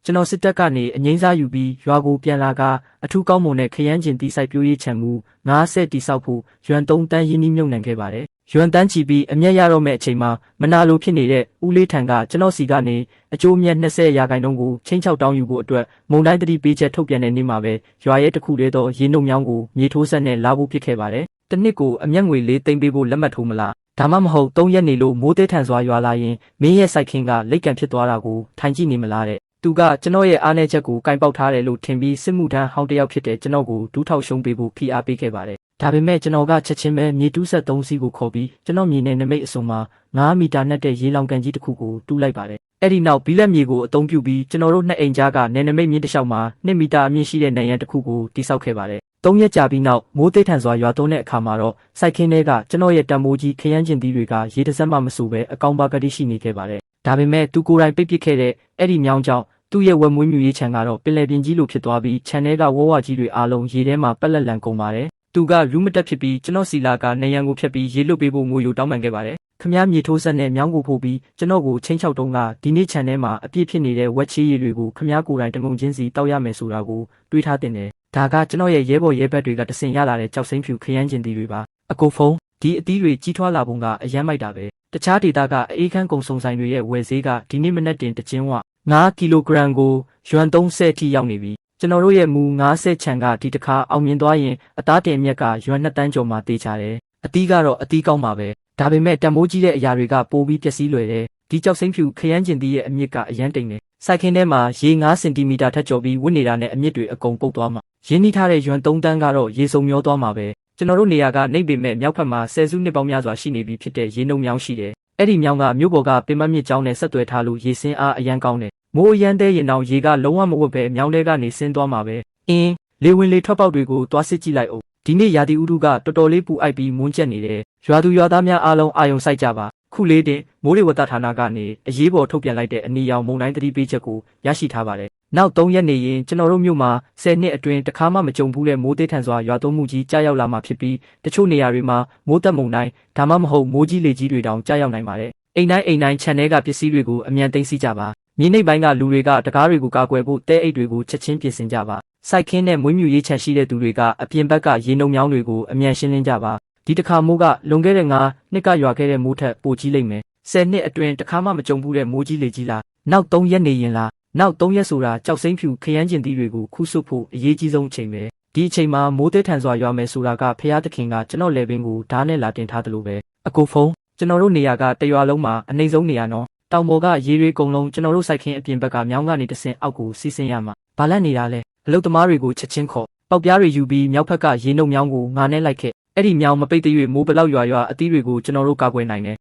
ကျွန်တော်စစ်တပ်ကနေအငိမ့်စားယူပြီးရွာကိုပြန်လာကအထူးကောင်းမွန်တဲ့ခရမ်းကျင်တီစိုက်ပြိုးရေးခြံမှု90တီဆောက်ဖို့ရွမ်3တန်းရင်းနှီးမြှုပ်နှံခဲ့ပါတယ်။ရွမ်တန်းချီပြီးအမျက်ရတော့မဲ့အချိန်မှာမနာလိုဖြစ်နေတဲ့ဦးလေးထံကကျွန်တော်စီကနေအကျိုးအမြတ်20%ကိုချင်းချောက်တောင်းယူဖို့အတွက်မုံတိုင်းတတိပေးချက်ထုတ်ပြန်တဲ့နေ့မှာပဲရွာရဲတစ်ခုတည်းသောရင်းနှုတ်မြောင်းကိုမြေထိုးဆက်နဲ့လာဖို့ဖြစ်ခဲ့ပါတယ်။တစ်နှစ်ကိုအမျက်ငွေ4သိန်းပေးဖို့လက်မှတ်ထိုးမလား။ဒါမှမဟုတ်3ရက်နေလို့မိုးသေးထန်စွာရွာလာရင်မင်းရဲ့စိုက်ခင်းကလက်ကန်ဖြစ်သွားတာကိုထိုင်ကြည့်နေမလားတဲ့။သူကကျွန်တော်ရဲ့အားနည်းချက်ကိုကင်ပေါက်ထားတယ်လို့ထင်ပြီးစစ်မှုထမ်းဟောင်းတစ်ယောက်ဖြစ်တဲ့ကျွန်တော်ကိုဒူးထောက်ရှုံးပေးဖို့ဖိအားပေးခဲ့ပါတယ်။ဒါပေမဲ့ကျွန်တော်ကချက်ချင်းပဲမြေတူးဆက်3စီးကိုခေါ်ပြီးကျွန်တော်မြေနဲ့နမိတ်အစုံမှာ9မီတာနဲ့တဲ့ရေလောင်ကန်ကြီးတစ်ခုကိုတူးလိုက်ပါတယ်။အဲ့ဒီနောက်ဘီလက်မြေကိုအသုံးပြုပြီးကျွန်တော်တို့နှစ်အိမ်ကြားကနယ်နမိတ်မြင့်တစ်လျှောက်မှာ2မီတာအမြင့်ရှိတဲ့နံရံတစ်ခုကိုတိစောက်ခဲ့ပါတယ်။3ရက်ကြာပြီးနောက်မိုးသေးထန်စွာရွာသွန်းတဲ့အခါမှာတော့စိုက်ခင်းထဲကကျွန်တော်ရဲ့တံမိုးကြီးခရမ်းကျင်သီးတွေကရေတစက်မှမဆိုပဲအကောင်ပါကတိရှိနေခဲ့ပါတယ်။ဒါပေမဲ့သူကိုယ်တိုင်ပိတ်ပစ်ခဲ့တဲ့အဲ့ဒီမြောင်းကြောင့်သူ့ရဲ့ဝက်မွေးမြူရေးခြံကတော့ပင်လယ်ပြင်ကြီးလိုဖြစ်သွားပြီးခြံထဲကဝဝကြီးတွေအားလုံးရေထဲမှာပက်လက်လန်ကုန်ပါတယ်။သူကရူးမတက်ဖြစ်ပြီးကျွန်တော်စီလာကနေရန်ကိုဖြတ်ပြီးရေလွတ်ပေးဖို့ငိုယိုတောင်းပန်ခဲ့ပါတယ်။ခမားမြေထိုးဆက်နဲ့မြောင်းကိုဖို့ပြီးကျွန်တော်ကိုချင်းချောက်တုံးကဒီနေ့ခြံထဲမှာအပြည့်ဖြစ်နေတဲ့ဝက်ချီးရည်တွေကိုခမားကိုယ်တိုင်တငုံချင်းစီတောက်ရမယ်ဆိုတာကိုတွေးထားတင်တယ်။ဒါကကျွန်တော်ရဲ့ရဲဘော်ရဲဘက်တွေကတဆင်ရလာတဲ့ကြောက်စိမ့်ဖြူခရမ်းကျင်တီတွေပါ။အကိုဖုံးဒီအသီးတွေကြီးထွားလာပုံကအယမ်းမိုက်တာပဲ။တခြားဒေတာကအေးခန်းကုံစုံဆိုင်တွေရဲ့ဝယ်ဈေးကဒီနေ့မနက်တင်တကျင်းဝ9ကီလိုဂရမ်ကိုရွမ်30ထိရောက်နေပြီကျွန်တော်တို့ရဲ့မူ90ခြံကဒီတစ်ခါအောင်မြင်သွားရင်အသားတင်မြက်ကရွမ်2တန်းကျော်မှတေးချတယ်အသီးကတော့အသီးကောင်းပါပဲဒါပေမဲ့တံမိုးကြီးတဲ့အရာတွေကပိုပြီးပျက်စီးလွယ်တယ်ဒီကြောက်စိမ့်ဖြူခရမ်းကျင်သီးရဲ့အမြစ်ကအရန်တိမ်တယ်စိုက်ခင်းထဲမှာရေ9စင်တီမီတာထက်ကျော်ပြီးဝစ်နေတာနဲ့အမြစ်တွေအကုန်ပုတ်သွားမှာရင်းနှီးထားတဲ့ရွမ်3တန်းကတော့ရေစုံမျောသွားမှာပဲကျွန်တော်တို့နေရာကနှိပ်ပေမဲ့မြောက်ဘက်မှာ10စုနှစ်ပေါင်းများစွာရှိနေပြီဖြစ်တဲ့ရေနှုံမြောင်းရှိတယ်အဲ့ဒီမြောင်းကမြို့ပေါ်ကပင်မမြစ်ကျောင်းနဲ့ဆက်သွယ်ထားလို့ရေစင်းအားအရန်ကောင်းတယ်မိုးအရန်သေးရင်တော့ရေကလုံးဝမဝတ်ပဲမြောင်းထဲကနေဆင်းသွားမှာပဲလေဝင်လေထွက်ပေါက်တွေကိုသွားစစ်ကြည့်လိုက်အောင်ဒီနေ့ရာသီဥတုကတော်တော်လေးပူအိုက်ပြီးမွန်းကျက်နေတယ်ရွာသူရွာသားများအားလုံးအာရုံစိုက်ကြပါခုလေးတင်မိုးလေဝသဌာနကနေအရေးပေါ်ထုတ်ပြန်လိုက်တဲ့အနီရောင်မုန်တိုင်းသတိပေးချက်ကိုရရှိထားပါတယ်နောက်3ရက်နေရင်ကျွန်တော်တို့မြို့မှာ10နှစ်အတွင်းတစ်ခါမှမကြုံဘူးတဲ့မိုးသေးထန်စွာရွာသွန်းမှုကြီးကြားရောက်လာမှာဖြစ်ပြီးတချို့နေရာတွေမှာမိုးသက်မုန်တိုင်းဒါမှမဟုတ်မိုးကြီးလေကြီးတွေတောင်ကြားရောက်နိုင်ပါတယ်အိမ်တိုင်းခြံထဲကပစ္စည်းတွေကိုအမြန်သိမ်းဆည်းကြပါမြေနိမ့်ပိုင်းကလူတွေကတကားတွေကိုကာကွယ်ဖို့တဲအိတ်တွေကိုချက်ချင်းပြင်ဆင်ကြပါစိုက်ခင်းနဲ့မွေးမြူရေးခြံရှိတဲ့သူတွေကအပြင်ဘက်ကရေနှုံမြောင်းတွေကိုအမြန်ရှင်းလင်းကြပါဒီတစ်ခါမိုးကလွန်ခဲ့တဲ့နှစ်ကရွာခဲ့တဲ့မိုးထက်ပိုကြီးလိမ့်မယ်10နှစ်အတွင်းတစ်ခါမှမကြုံဘူးတဲ့မိုးကြီးလေကြီးလားနောက်3ရက်နေရင်လားနောက်3ရက်ဆိုတာကြောက်စိမ့်ဖြူခရမ်းကျင်သီးတွေကိုခုဆွတ်ဖို့အရေးကြီးဆုံးအချိန်ပဲဒီအချိန်မှာမိုးသေးထန်စွာရွာမယ်ဆိုတာကဖျားသခင်ကကျွန်တော်လေပင်ကိုဓာတ်နဲ့လာတင်ထားတယ်လို့ပဲအကိုဖုံးကျွန်တော်တို့နေရာကတရွာလုံးမှာအနှိမ့်ဆုံးနေရာနော်တောင်ပေါ်ကရေတွေအကုန်လုံးကျွန်တော်တို့စိုက်ခင်းအပြင်ဘက်ကမြောင်းကနေတဆင်အောက်ကိုစီးဆင်းရမှာဘာလက်နေတာလဲအလုတ်သမားတွေကိုချက်ချင်းခေါ်ပေါက်ပြားတွေယူပြီးမြောက်ဘက်ကရေနှုတ်မြောင်းကိုငါနဲ့လိုက်ခဲ့အဲ့ဒီမြောင်းမပိတ်သေး၍မိုးဘလောက်ရွာအသီးတွေကိုကျွန်တော်တို့ကာကွယ်နိုင်တယ်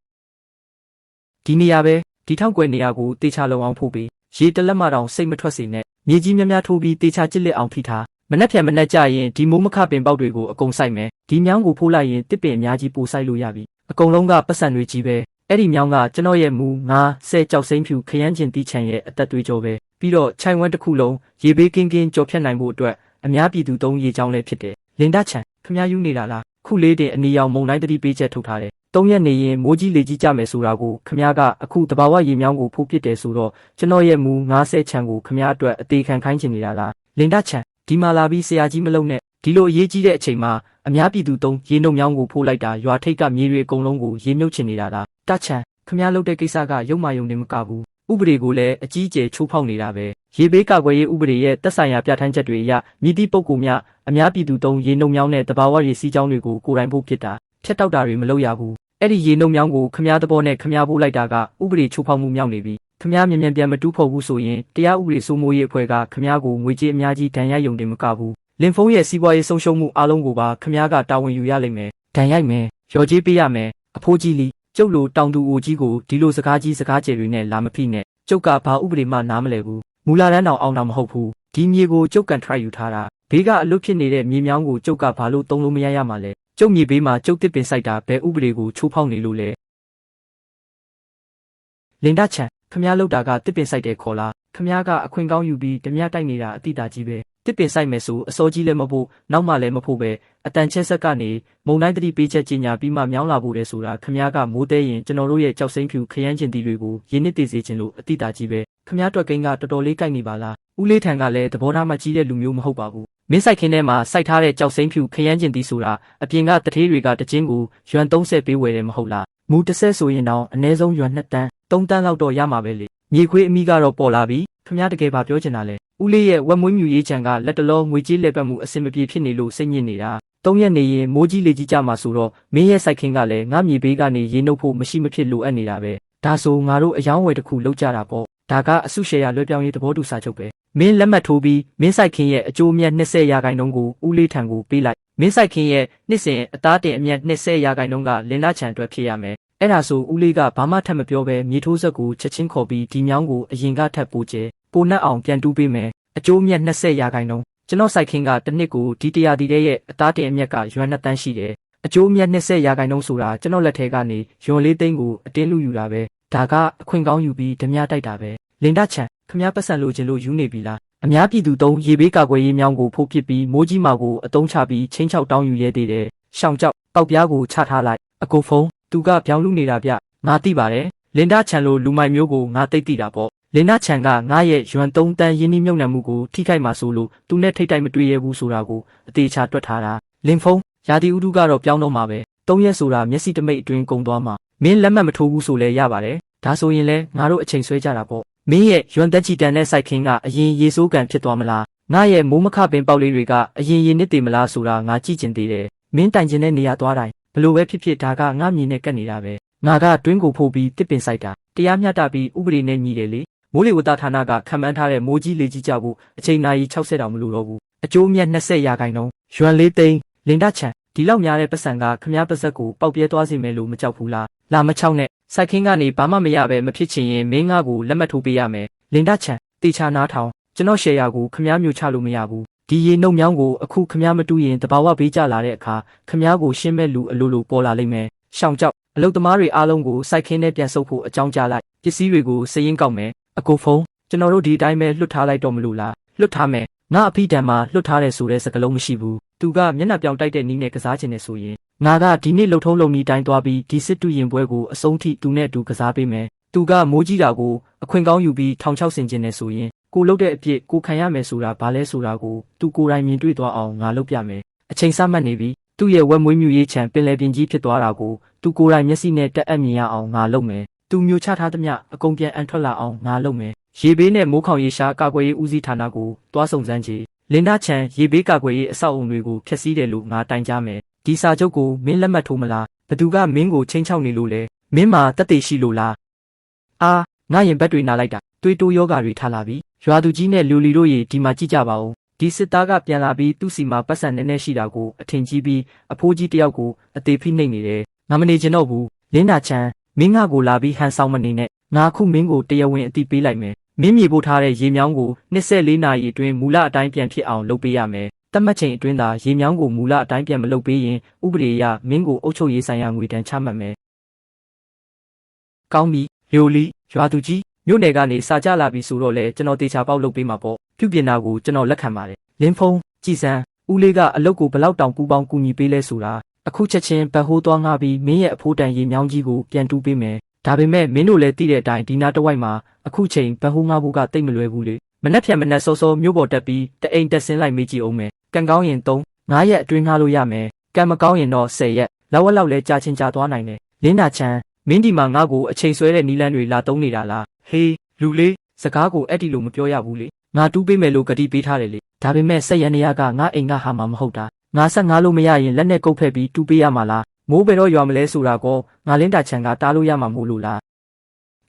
ဒီနေရာပဲဒီထောက်ကွယ်နေရာကိုတေချာလုံအောင်ဖို့ပြီးရေတလက်မတောင်စိတ်မထွက်စေနဲ့မြေကြီးများများထိုးပြီးတေချာကြစ်လက်အောင်ဖိထားမနှက်ဖြန်မနှက်ကြရင်ဒီမိုးမခပင်ပေါက်တွေကိုအကုန်စိုက်မယ်ဒီမြောင်းကိုဖိုးလိုက်ရင်တစ်ပင်အများကြီးပိုစိုက်လို့ရပြီအကုန်လုံးကပတ်စံတွေကြီးပဲအဲ့ဒီမြောင်းကကျွန်တော်ရဲ့မူ90ကြောက်စိမ့်ဖြူခရမ်းကျင်တီးချံရဲ့အသက်သွေးကြောပဲပြီးတော့ခြိုင်ဝမ်တစ်ခုလုံးရေဘေးကင်းကြော်ဖြတ်နိုင်ဖို့အတွက်အများပြည်သူသုံးရေချောင်းလည်းဖြစ်တယ်လင်ဒချံခမယူနေတာလားခုလေးတင်အနီရောင်မုံတိုင်းတတိပေးချက်ထုတ်ထားတယ်3ရက်နေရင်မိုးကြီးလေကြီးကြမယ်ဆိုတာကိုခမကအခုတဘာဝရေမြောင်းကိုဖိုးပစ်တယ်ဆိုတော့ကျွန်တော်ရဲ့မူ90ချံကိုခမအတွက်အသေးခံခိုင်းချင်နေတာလားလင်ဒချံဒီမှာလာပြီးဆရာကြီးမလုံးနဲ့ဒီလိုအရေးကြီးတဲ့အချိန်မှာအများပြည်သူသုံးရေနှုတ်မြောင်းကိုဖိုးလိုက်တာရွာထိပ်ကမြေတွေအကုန်လုံးကိုရေမြုပ်ချင်နေတာလားတချံခမလုပ်တဲ့ကိစ္စကရုံမာယုံနေမကဘူးဥပဒေကိုလည်းအကြီးအကျယ်ချိုးဖောက်နေတာပဲရေဘေးကာကွယ်ရေးဥပဒေရဲ့သက်ဆိုင်ရာပြဋ္ဌာန်းချက်တွေအရမြစ်တီးပုဂ္ဂိုလ်များအများပြည်သူသုံးရေနှုတ်မြောင်းနဲ့တဘာဝရေစီးကြောင်းတွေကိုကိုယ်တိုင်ဖို့ဖြစ်တာဖြတ်တောက်တာတွေမလုပ်ရဘူးအဲ့ဒီရေနှုတ်မြောင်းကိုခမသဘောနဲ့ခမဖို့လိုက်တာကဥပဒေချိုးဖောက်မှုမြောက်နေပြီခမမြန်ပြန်မတူးဖို့ဘူးဆိုရင်တရားဥပဒေစိုးမိုးရေးအဖွဲ့ကခမကိုငွေကြေးအများကြီးဒဏ်ရိုက်ရုံတင်မကဘူးလင်ဖုံးရဲ့စီးပွားရေးဆုံးရှုံးမှုအားလုံးကိုပါခမကတာဝန်ယူရလိမ့်မယ်ဒဏ်ရိုက်မယ်ရော်ကြေးပေးရမယ်အဖိုးကြီးလီကျုပ်လိုတောင်သူအိုကြီးကိုဒီလိုစကားကြီးစကားကျယ်တွေနဲ့လာမဖိနဲ့ကျုပ်ကဘာဥပဒေမှနားမလဲဘူးမူလာတန်းတောင်အောင်တာမဟုတ်ဘူးဒီမြေကိုကျုပ်ကန်ထရိုက်ယူထားတာဘေးကအလွတ်ဖြစ်နေတဲ့မြေမြောင်းကိုကျုပ်ကဘာလို့သုံးလို့မရရမှာလဲကျုပ်မြေဘေးမှာကျုပ်တစ်ပင်စိုက်တာဘယ်ဥပဒေကိုချိုးဖောက်နေလို့လဲလင်ဒချံခမလောက်တာကတစ်ပင်စိုက်တယ်ခေါ်လားခမကအခွင့်ကောင်းယူပြီးဓမြတိုက်နေတာအတိတာကြီးပဲတစ်ပင်ဆိုင်မယ်ဆိုအစောကြီးလည်းမဖို့နောက်မှလည်းမဖို့ပဲအတန်ချက်ဆက်ကနေမုံတိုင်းတတိပေးချက်ကြီးညာပြီးမှမြောင်းလာဖို့တဲ့ဆိုတာခမကမိုးသေးရင်ကျွန်တော်တို့ရဲ့ကြောက်စိမ့်ဖြူခရမ်းကျင်တီတွေကိုရင်းနစ်တည်စေခြင်းလို့အတိတာကြီးပဲ ခမည်းတော်ကိန်းကတော်တော်လေးကြိုက်နေပါလားဦးလေးထံကလည်းသဘောထားမှကြီးတဲ့လူမျိုးမဟုတ်ပါဘူးမင်းဆိုင်ခင်းထဲမှာစိုက်ထားတဲ့ကြောက်စိမ့်ဖြူခရမ်းကျင်သည်ဆိုတာအပြင်ကတထေးတွေကတချင်းကိုရွမ်30ပေးဝယ်တယ်မဟုတ်လားမူ30ဆိုရင်တော့အနည်းဆုံးရွမ်2တန်း3တန်းလောက်တော့ရမှာပဲလေမြေခွေးအမိကတော့ပေါ်လာပြီခမည်းတကယ်ပါပြောချင်တာလဲဦးလေးရဲ့ဝက်မွေးမြူရေးချံကလက်တလောငွေကြေးလက်ပတ်မှုအဆင်မပြေဖြစ်နေလို့စိတ်ညစ်နေတာ3ရက်နေရင်မိုးကြီးလေကြီးကြမှာဆိုတော့မင်းရဲ့စိုက်ခင်းကလည်းငါမြေဘေးကနေရေနှုတ်ဖို့မရှိမဖြစ်လိုအပ်နေတာပဲဒါဆိုငါတို့အယောင်းဝယ်တစ်ခုလုပ်ကြတာပေါ့ဒါကအစုရှယ်ယာလွှဲပြောင်းရေးသဘောတူစာချုပ်ပဲမင်းလက်မှတ်ထိုးပြီးမင်းစိုက်ခင်းရဲ့အကျိုးအမြတ်20%ကိုဦးလေးထံကိုပေးလိုက်မင်းစိုက်ခင်းရဲ့နှစ်စဉ်အသားတင်အမြတ်20%ကလင်နာချံအတွက်ဖြစ်ရမယ်အဲ့ဒါဆိုဦးလေးကဘာမှထပ်မပြောဘဲမြေထိုးဆက်ကိုချက်ချင်းခေါ်ပြီးဒီမြောင်းကိုအရင်ကထပ်ပိုးကျဲပိုနှက်အောင်ပြန်တူးပေးမယ်အကျိုးအမြတ်20%ကျွန်တော်စိုက်ခင်းကတစ်နှစ်ကိုဒီတရားဒီတဲ့ရဲ့အသားတင်အမြတ်ကရွမ်2တန်းရှိတယ်အကျိုးအမြတ်20%ဆိုတာကျွန်တော်လက်ထဲကနေရွန်4သိန်းကိုအတင်းလူယူတာပဲဒါကအခွင့်ကောင်းယူပြီးဓမြတိုက်တာပဲလင်ဒချံခမည်းပတ်စံလိုချင်လို့ယူနေပြီလားအများပြည်သူသုံးရေဘေးကာကွယ်ရေးမြောင်းကိုဖို့ဖြစ်ပြီးမိုးကြီးမာကိုအတုံးချပြီးချင်းချောက်တောင်းယူရဲသေးတယ်ရှောင်းကြောက်ပေါက်ပြားကိုချထားလိုက်အကိုဖုံးသူကပြောင်းလူနေတာဗျငါသိပါတယ်လင်ဒချံလိုလူမိုက်မျိုးကိုငါသိသိတာပေါ့လင်ဒချံကငါရဲ့ရွမ်3တန်းရင်းနှီးမြုပ်နှံမှုကိုထိခိုက်မှာဆိုလို့သူနဲ့ထိတ်တိုက်မတွေ့ရဘူးဆိုတာကိုအသေးချာတွက်ထားတာလင်ဖုံးရာသီဥတုကတော့ပြောင်းတော့မှာပဲ3ရက်ဆိုတာမျက်စိတမိတ်အတွင်းကုန်သွားမှာမင်းလက်မှတ်မထိုးဘူးဆိုလဲရပါတယ်ဒါဆိုရင်လဲငါတို့အချိန်ဆွဲကြတာပေါ့မင်းရဲ့ရွမ်တက်ချီတန်တဲ့စိုက်ခင်းကအရင်ရေစိုးကန်ဖြစ်သွားမလားငါရဲ့မိုးမခပင်ပေါက်လေးတွေကအရင်ရေနစ်တည်မလားဆိုတာငါကြည့်ကျင်သေးတယ်မင်းတိုင်ကျင်တဲ့နေရာသွားတိုင်းဘလို့ပဲဖြစ်ဖြစ်ဒါကငါမြင်နဲ့ကတ်နေတာပဲငါကတွင်းကိုဖိုးပြီးတစ်ပင်စိုက်တာတရားမျှတပြီးဥပဒေနဲ့ညီတယ်လေမိုးလေဝသဌာနကခံမှန်းထားတဲ့မိုးကြီးလေကြီးကြဖို့အချိန်နာရီ60တောင်မလိုတော့ဘူးအကျိုးမြတ်20%ရွမ်4သိန်းလင်ဒချံဒီလောက်များတဲ့ပတ်စံကခမည်းပါဇက်ကိုပေါက်ပြဲသွားစေမယ်လို့မကြောက်ဘူးလားလာမချောက်နဲ့စိုက်ခင်းကနေဘာမှမရပဲမဖြစ်ချင်ရင်မင်းငါကိုလက်မှတ်ထိုးပေးရမယ်လင်ဒချံတေချာနားထောင်ကျွန်တော်ရှယ်ယာကိုခမည်းမျိုးချလို့မရဘူးဒီရေနှုတ်မြောင်းကိုအခုခမည်းမတူးရင်တဘာဝဘေးကျလာတဲ့အခါခမည်းကိုရှင်းမဲ့လူအလိုလိုပေါ်လာလိမ့်မယ်ရှောင်းကြောက်အလုတ်သမားတွေအားလုံးကိုစိုက်ခင်းနဲ့ပြန်ဆုပ်ဖို့အကြောင်းကြားလိုက်ပစ္စည်းတွေကိုစည်ရင်းကောက်မယ်အကိုဖုံးကျွန်တော်တို့ဒီအတိုင်းပဲလွတ်ထားလိုက်တော့မလို့လားလွတ်ထားမယ်ငါအဖိတံမှာလွတ်ထားတယ်ဆိုတဲ့စကားလုံးမရှိဘူးသူကမျက်နှာပြောင်တိုက်တဲ့နီးနဲ့ကစားခြင်းနဲ့ဆိုရင်ငါကဒီနေ့လှုပ်ထုံးလုံနီးတိုင်းသွားပြီးဒီစစ်တူရင်ပွဲကိုအဆုံးထိသူနဲ့အတူကစားပေးမယ်သူကမိုးကြီးတာကိုအခွင့်ကောင်းယူပြီးထောင်ချောက်ဆင်ခြင်းနဲ့ဆိုရင်ကိုလှုပ်တဲ့အပြစ်ကိုခံရမယ်ဆိုတာဘာလဲဆိုတာကိုသူကိုယ်တိုင်မြင်တွေ့သွားအောင်ငါလုပ်ပြမယ်အချိန်စမှတ်နေပြီသူ့ရဲ့ဝက်မွေးမြူရေးချံပင်လယ်ပြင်ကြီးဖြစ်သွားတာကိုသူကိုယ်တိုင်မျက်စိနဲ့တက်အပ်မြင်ရအောင်ငါလုပ်မယ်သူမျိုးချထားသမျှအကုန်ပြန်အန်ထွက်လာအောင်ငါလုပ်မယ်ရေဘေးနဲ့မိုးခေါင်ရေရှားကာကွယ်ရေးဦးစီးဌာနကိုတွားစုံစမ်းကြည့်လင်ဒချံရေဘေးကာကွယ်ရေးအဆောက်အုံတွေကိုဖျက်ဆီးတယ်လို့ငါတိုင်ကြားမယ်ဒီစာချုပ်ကိုမင်းလက်မှတ်ထိုးမလားဘသူကမင်းကိုချင်းချောက်နေလို့လဲမင်းမှာတက်သေးရှိလို့လားအာငါရင်ဘက်တွေနာလိုက်တာတွေးတိုးယောဂါတွေထားလာပြီရွာသူကြီးနဲ့လူလီတို့ရေဒီမှာကြည့်ကြပါဦးဒီစစ်သားကပြန်လာပြီးသူ့စီမှာပတ်စံနဲ့ရှိတာကိုအထင်ကြီးပြီးအဖိုးကြီးတယောက်ကိုအသေးဖိနှိပ်နေတယ်ငါမနေချင်တော့ဘူးလင်းနာချံမင်းငါကိုလာပြီးဟန်ဆောင်မနေနဲ့ငါခုမင်းကိုတရားဝင်အတိပေးလိုက်မယ်မင်းမြေပို့ထားတဲ့ရေမြောင်းကို24နာရီအတွင်းမူလအတိုင်းပြန်ဖြစ်အောင်လုပ်ပေးရမယ်တတ်မှတ်ချိန်အတွင်းသာရေမြောင်းကိုမူလအတိုင်းပြန်မလုပ်ပေးရင်ဥပဒေအရမင်းကိုအုပ်ချုပ်ရေးဆိုင်ရာငွေတန်းချမှတ်မယ်ကောင်းပြီလျိုလီရွာသူကြီးမြို့နယ်ကနေစာကြလာပြီဆိုတော့လေကျွန်တော်တေချာပေါက်လုပ်ပေးမှာပေါ့ပြုပြင်တာကိုကျွန်တော်လက်ခံပါတယ်လင်းဖုံးကြည်စမ်းဦးလေးကအလုတ်ကိုဘလောက်တောင်ပူပေါင်းကူညီပေးလဲဆိုတာအခုချက်ချင်းဘတ်ဟိုးသွားငါပြီးမင်းရဲ့အဖိုးတန်ရေမြောင်းကြီးကိုပြန်တူးပေးမယ်ဒါပေမဲ့မင်းတို့လည်းသိတဲ့အတိုင်းဒီနာတဝိုက်မှာအခုချိန်ဘတ်ဟိုးငါဖို့ကတိတ်မလွယ်ဘူးလေမနှက်ဖြတ်မနှက်စောစောမြို့ပေါ်တက်ပြီးတအိမ်တက်ဆင်းလိုက်မေးကြည့်အောင်မယ်ကံကောင်းရင်9ရက်အတွင်းငါလို့ရမယ်ကံမကောင်းရင်တော့10ရက်လောက်ဝက်လောက်လဲကြာချင်းကြာသွားနိုင်တယ်လင်းနာချံမင်းဒီမှာငါ့ကိုအချိန်ဆွဲတဲ့နီလန်းတွေလာတုံးနေတာလားဟေးလူလေးစကားကိုအဲ့ဒီလိုမပြောရဘူးလေငါတူးပေးမယ်လို့ကတိပေးထားတယ်လေဒါပေမဲ့ဆက်ရနေရကငါအိမ်ကဟာမှာမဟုတ်တာငါဆက်ငါလို့မရရင်လက်နဲ့ကုတ်ဖက်ပြီးတူးပေးရမှာလားမိုးဘယ်တော့ရွာမလဲဆိုတာကောငါလင်းတာချံကတားလို့ရမှာမို့လို့လာ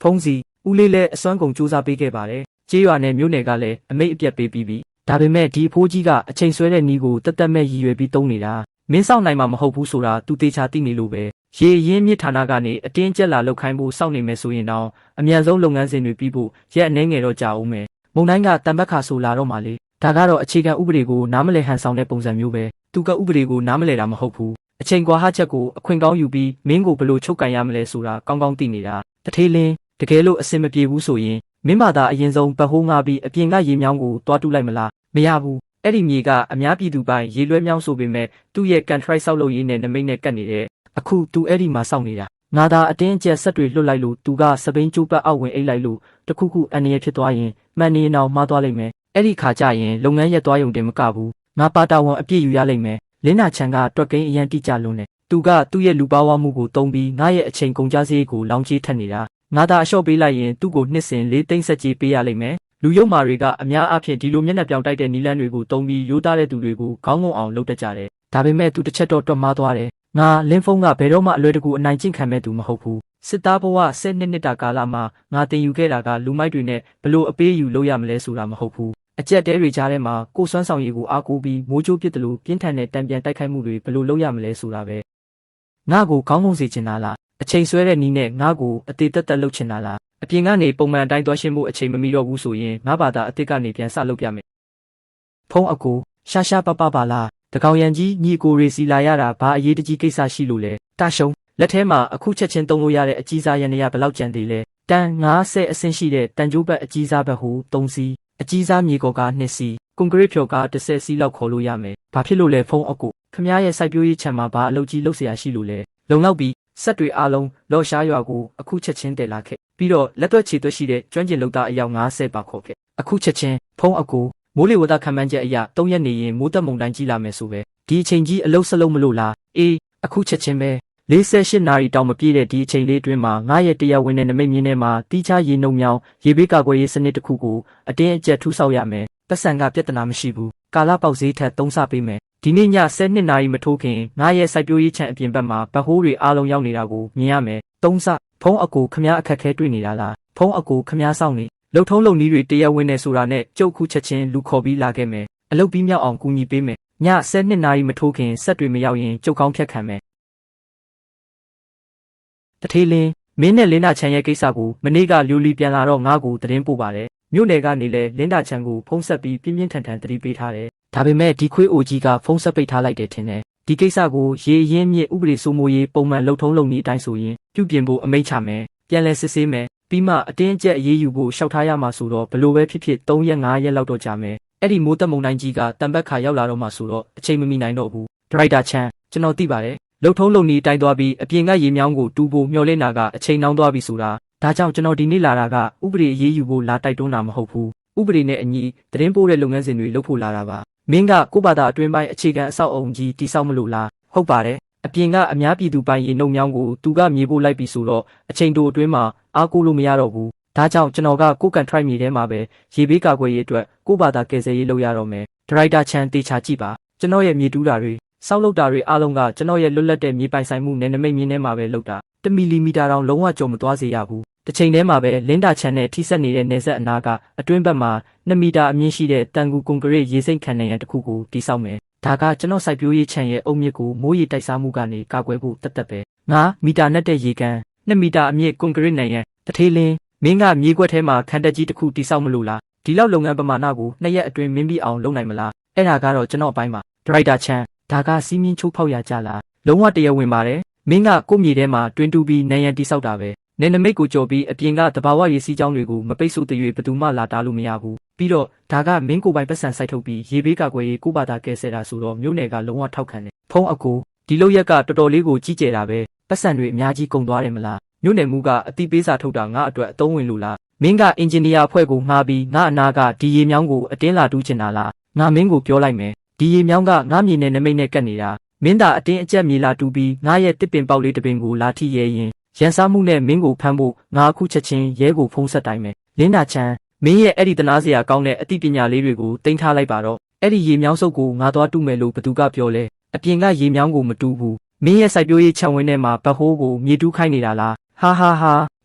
းဖုံးစီဦးလေးလည်းအစွမ်းကုန်စူးစမ်းပေးခဲ့ပါတယ်ကြေးရွာနဲ့မြို့နယ်ကလည်းအမိတ်အပြတ်ပေးပြီးပြီဒါပေမဲ့ဒီအဖိုးကြီးကအချိန်ဆွဲတဲ့နီးကိုတက်တက်မဲ့ရည်ရွယ်ပြီးတုံးနေတာမင်းဆောင်နိုင်မှာမဟုတ်ဘူးဆိုတာသူတေချာသိနေလို့ပဲရေရင်းမြစ်ဌာနကနေအတင်းကျပ်လာလောက်ခိုင်းဖို့စောင့်နေမယ်ဆိုရင်တော့အမြန်ဆုံးလုပ်ငန်းစဉ်တွေပြီးဖို့ရက်အနည်းငယ်တော့ကြာအောင်မယ်မုံတိုင်းကတံပတ်ခါဆိုလာတော့မှလေဒါကတော့အခြေခံဥပဒေကိုနားမလည်ဟန်ဆောင်တဲ့ပုံစံမျိုးပဲသူကဥပဒေကိုနားမလည်တာမဟုတ်ဘူးအချိန်ကွာဟချက်ကိုအခွင့်ကောင်းယူပြီးမင်းကိုဘလို့ချုပ်ကန်ရမလဲဆိုတာကောင်းကောင်းသိနေတာတထေးလင်းတကယ်လို့အစင်မပြေဘူးဆိုရင်မင်းဘာသာအရင်ဆုံးဗဟိုးငါပြီးအပြင်ကရေမြောင်းကိုတွားတူးလိုက်မလားမရဘူးအဲ့ဒီမြေကအများပြည်သူပိုင်းရေလွှဲမြောင်းဆိုပေမဲ့သူ့ရဲ့ contract ဆောက်လုပ်ရေးနဲ့နမိတ်နဲ့ကတ်နေတဲ့အခုသူအဲ့ဒီမှာစောင့်နေတာ ငါသာအတင်းအကျပ်ဆက်တွေလွတ်လိုက်လို့သူကစပိန်ကျိုးပတ်အောက်ဝင်အိတ်လိုက်လို့တခုခုအန်ရဖြစ်သွားရင်မှန်နေအောင်မှားသွားလိမ့်မယ်အဲ့ဒီခါကျရင်လုပ်ငန်းရက်သွားရုံတင်မကဘူးငါပါတာဝန်အပြည့်ယူရလိမ့်မယ်လင်းနာချန်ကတွက်ကိန်းအရန်တိကျလွန်းတယ်သူကသူ့ရဲ့လူပါဝါမှုကိုတုံးပြီးငါရဲ့အချိန်ကုန်ကြစရိတ်ကိုလောင်ကြီးထက်နေတာငါသာအလျှော့ပေးလိုက်ရင်သူ့ကိုနှစ်စဉ်၄သိန်းဆက်ကြီးပေးရလိမ့်မယ်လူယုံမာတွေကအများအားဖြင့်ဒီလိုမျက်နှာပြောင်တိုက်တဲ့နီလန်းတွေကိုတုံးပြီးရိုးသားတဲ့သူတွေကိုခေါင်းငုံအောင်လုပ်တတ်ကြတယ်ဒါပေမဲ့သူတစ်ချက်တော့တွက်မှားသွားတယ်ငါလင်းဖုန်းကဘယ်တော့မှအလွယ်တကူအနိုင်ကျင့်ခံမဲ့သူမဟုတ်ဘူးစစ်သားဘဝ10နှစ်တာကာလမှာငါတင်ယူခဲ့တာကလူမိုက်တွေနဲ့ဘလို့အပေးယူလုပ်ရမလဲဆိုတာမဟုတ်ဘူးအကြက်တဲတွေကြားထဲမှာကိုစွမ်းဆောင်ရည်ကိုအားကိုးပြီးမိုးချိုးပစ်တယ်လို့ပြင်းထန်တဲ့တံပြန်တိုက်ခိုက်မှုတွေဘလို့လုပ်ရမလဲဆိုတာပဲငါ့ကိုခေါင်းငုံစေချင်တာလားအချိန်ဆွဲတဲ့နီးနဲ့ငါ့ကိုအသေးသက်သက်လုပ်ချင်တာလားအပြင်ကနေပုံမှန်အတိုင်းသွားရှင်းဖို့အချိန်မမီတော့ဘူးဆိုရင်ငါဘာသာအစ်စ်ကနေပြန်စလုပ်ပြမယ်ဖုံးအကိုရှာရှာပပပါလားတကောင်ရန်ကြီးညီကိုရေစီလာရတာဘာအရေးတကြီးကိစ္စရှိလို့လဲတရှုံလက်ထဲမှာအခုချက်ချင်းသုံးလို့ရတဲ့အကြီးစားရန်နေရဘယ်လောက်ကျန်သေးလဲတန်90အဆင့်ရှိတဲ့တန်ကြိုးဘက်အကြီးစားဘက်ဟို3စီးအကြီးစားမြေကော်က2စီးကွန်ကရစ်ဖြော်က10စီးလောက်ခေါ်လို့ရမယ်ဘာဖြစ်လို့လဲဖုံးအကိုခမားရဲ့စိုက်ပျိုးရေးခြံမှာဘာအလုပ်ကြီးလုပ်เสียရှိလို့လဲလုံလောက်ပြီးဆက်တွေအားလုံးလော်ရှားရွာကိုအခုချက်ချင်းတည်လာခဲ့ပြီးတော့လက်သွက်ချီသွက်ရှိတဲ့ကျွမ်းကျင်လုပ်သားအယောက်90ပါခေါ်ခဲ့အခုချက်ချင်းဖုံးအကိုမိုးလေဝသခံမှန်းချက်အရ3ရက်နေရင်မိုးသက်မုန်တိုင်းကြီးလာမယ်ဆိုပဲဒီအချိန်ကြီးအလုပ်ဆက်လုပ်မလို့လားအေးအခုချက်ချင်းပဲ48နာရီတောင်မပြည့်တဲ့ဒီအချိန်လေးအတွင်းမှာငါရဲ့တရားဝင်တဲ့နမိတ်မြင်းထဲမှာတီးခြားရေနှုံမြောင်ရေဘေးကာကွယ်ရေးစနစ်တစ်ခုကိုအတင်းအကျပ်ထူဆောက်ရမယ်ပတ်စံကပြဿနာမရှိဘူးကာလပေါက်ဈေးထက်3ဆပေးမယ်ဒီနေ့ည12နာရီမထိုးခင်ငါရဲ့စိုက်ပျိုးရေးခြံအပြင်ဘက်မှာဗဟိုးတွေအားလုံးရောက်နေတာကိုမြင်ရမယ်3ဆဖုံးအကိုခမားအခက်ခဲတွေ့နေတာလားဖုံးအကိုခမားစောင့်နေလှုပ်ထုံးလုံနီးတွေတရားဝင်နေဆိုတာနဲ့ကြုတ်ခုချက်ချင်းလူခေါ်ပြီးလာခဲ့မယ်အလုပ်ပြီးမြောက်အောင်ကူညီပေးမယ်ည12နာရီမထိုးခင်ဆက်တွေမရောက်ရင်ကြုတ်ကောင်းဖြတ်ခံမယ်တထေးလင်းမင်းနဲ့လင်းနာချန်ရဲ့ကိစ္စကိုမနေ့ကလျူလီပြန်လာတော့ငါ့ကိုသတင်းပို့ပါတယ်မြို့နယ်ကနေလဲလင်းနာချန်ကိုဖုံးဆက်ပြီးပြင်းပြင်းထန်ထန်သတိပေးထားတယ်ဒါပေမဲ့ဒီခွေးအိုကြီးကဖုံးဆက်ပိတ်ထားလိုက်တယ်ထင်တယ်ဒီကိစ္စကိုရေရင်းမြစ်ဥပဒေစိုးမိုးရေးပုံမှန်လှုပ်ထုံးလုပ်နည်းအတိုင်းဆိုရင်ပြုပြင်ဖို့အမိန့်ချမယ်ပြန်လဲစစ်ဆေးမယ်ပြီးမှအတင်းအကျပ်အေးအေးယူဖို့ရှောက်ထားရမှာဆိုတော့ဘလို့ပဲဖြစ်ဖြစ်3ရက်5ရက်လောက်တော့ကြာမယ်အဲ့ဒီမိုးသက်မုန်တိုင်းကြီးကတံပတ်ခါရောက်လာတော့မှဆိုတော့အချိန်မမီနိုင်တော့ဘူးဒရိုက်တာချန်ကျွန်တော်သိပါတယ်လှုပ်ထုံးလုပ်နည်းတိုင်းသွားပြီးအပြင်ကရေမြောင်းကိုတူဖို့မျှော်လင့်တာကအချိန်နှောင်းသွားပြီဆိုတာဒါကြောင့်ကျွန်တော်ဒီနေ့လာတာကဥပဒေအေးအေးယူဖို့လာတိုက်တွန်းတာမဟုတ်ဘူးဥပဒေနဲ့အညီသတင်းပို့တဲ့လုပ်ငန်းစဉ်တွေလုပ်ဖို့လာတာပါမင်းကကိုဘာသာအတွင်းပိုင်းအခြေခံအဆောက်အုံကြီးတိစောက်မလို့လားဟုတ်ပါတယ်အပြင်ကအများပြည်သူပိုင်းရေနှုံမြောင်းကိုသူကမြေပို့လိုက်ပြီဆိုတော့အချိန်တိုအတွင်းမှာအားကိုးလို့မရတော့ဘူးဒါကြောင့်ကျွန်တော်ကကိုကန်ထရိုက်မြေထဲမှာပဲရေဘေးကာကွယ်ရေးအတွက်ကိုဘာသာကယ်ဆယ်ရေးလုပ်ရတော့မယ်ဒရိုက်တာချန်တေချာကြည့်ပါကျွန်တော်ရဲ့မြေတူးတာတွေစောက်လုပ်တာတွေအားလုံးကကျွန်တော်ရဲ့လွတ်လပ်တဲ့မြေပိုင်ဆိုင်မှုနယ်နိမိတ်မြင်းထဲမှာပဲလုပ်တာ1မီလီမီတာတောင်လုံးဝကျော်မသွားစေရဘူးတစ်ချိန်တည်းမှာပဲလင်းတာချန်နဲ့ထိစပ်နေတဲ့နယ်စပ်အနားကအတွင်းဘက်မှာ2မီတာအမြင့်ရှိတဲ့တန်ကူကွန်ကရစ်ရေစိမ့်ခံနိုင်ရန်တစ်ခုကိုတိစောက်မယ်ဒါကကျွန်တော်စိုက်ပျိုးရေးခြံရဲ့အုတ်မြစ်ကိုမိုးရေတိုက်စားမှုကနေကာကွယ်ဖို့တတ်ပဲ9မီတာနဲ့တဲ့ရေကန်2မီတာအမြင့်ကွန်ကရစ်နိုင်ရန်တထေးလင်းမင်းကမြေခွက်ထဲမှာခန်းတက်ကြီးတစ်ခုတိစောက်မလို့လားဒီလောက်လုပ်ငန်းပမာဏကို2ရက်အတွင်းမင်းပြီးအောင်လုပ်နိုင်မလားအဲ့ဒါကတော့ကျွန်တော်အပိုင်းပါဒရိုက်တာချန်ဒါကစီးမြင့်ချိုးဖောက်ရကြလားလုံးဝတရားဝင်ပါတယ်မင်းကကိုမြေထဲမှာတွင်တူပြီးနံရံတိစောက်တာပဲနယ်နမိတ်ကိုကြော်ပြီးအပြင်ကတဘာဝရေစီးကြောင်းတွေကိုမပိတ်ဆို့တဲ့၍ဘသူမှလာတားလို့မရဘူးပြီးတော့ဒါကမင်းကိုပိုင်ပတ်စံစိုက်ထုတ်ပြီးရေဘေးကာကွယ်ရေးကိုဘာသာကဲဆဲတာဆိုတော့မြို့နယ်ကလုံးဝထောက်ခံတယ်ဖုံးအကိုဒီလောက်ရက်ကတော်တော်လေးကိုကြီးကျယ်တာပဲပတ်စံတွေအများကြီးကုန်သွားတယ်မလားမြို့နယ်မူကအတိပေးစာထုတ်တာငါအတွက်အသုံးဝင်လို့လားမင်းကအင်ဂျင်နီယာအဖွဲ့ကိုငှားပြီးငါအနာကဒီရေမြောင်းကိုအတင်းလာတူးချင်တာလားငါမင်းကိုပြောလိုက်မယ်ဒီရေမြောင်းကငါမြေနယ်နမိတ်နဲ့ကပ်နေတာမင်းသာအတင်းအကျပ်မြေလာတူးပြီးငါရဲ့တစ်ပင်ပေါက်လေးတစ်ပင်ကိုလာထိရဲရင်ရန်စားမှုနဲ့မင်းကိုဖမ်းဖို့ငါအခုချက်ချင်းရဲကိုဖုံးဆက်တိုင်းမယ်လင်းနာချန်မင်းရဲ့အဲ့ဒီတနာစရာကောင်းတဲ့အသိပညာလေးတွေကိုတင်ထားလိုက်ပါတော့အဲ့ဒီရေမြောင်းစုပ်ကိုငါသွားတူးမယ်လို့ဘသူကပြောလဲအပြင်ကရေမြောင်းကိုမတူးဘူးမင်းရဲ့စိုက်ပျိုးရေးခြံဝင်းထဲမှာဗဟိုးကိုမြေတူးခိုင်းနေတာလားဟာ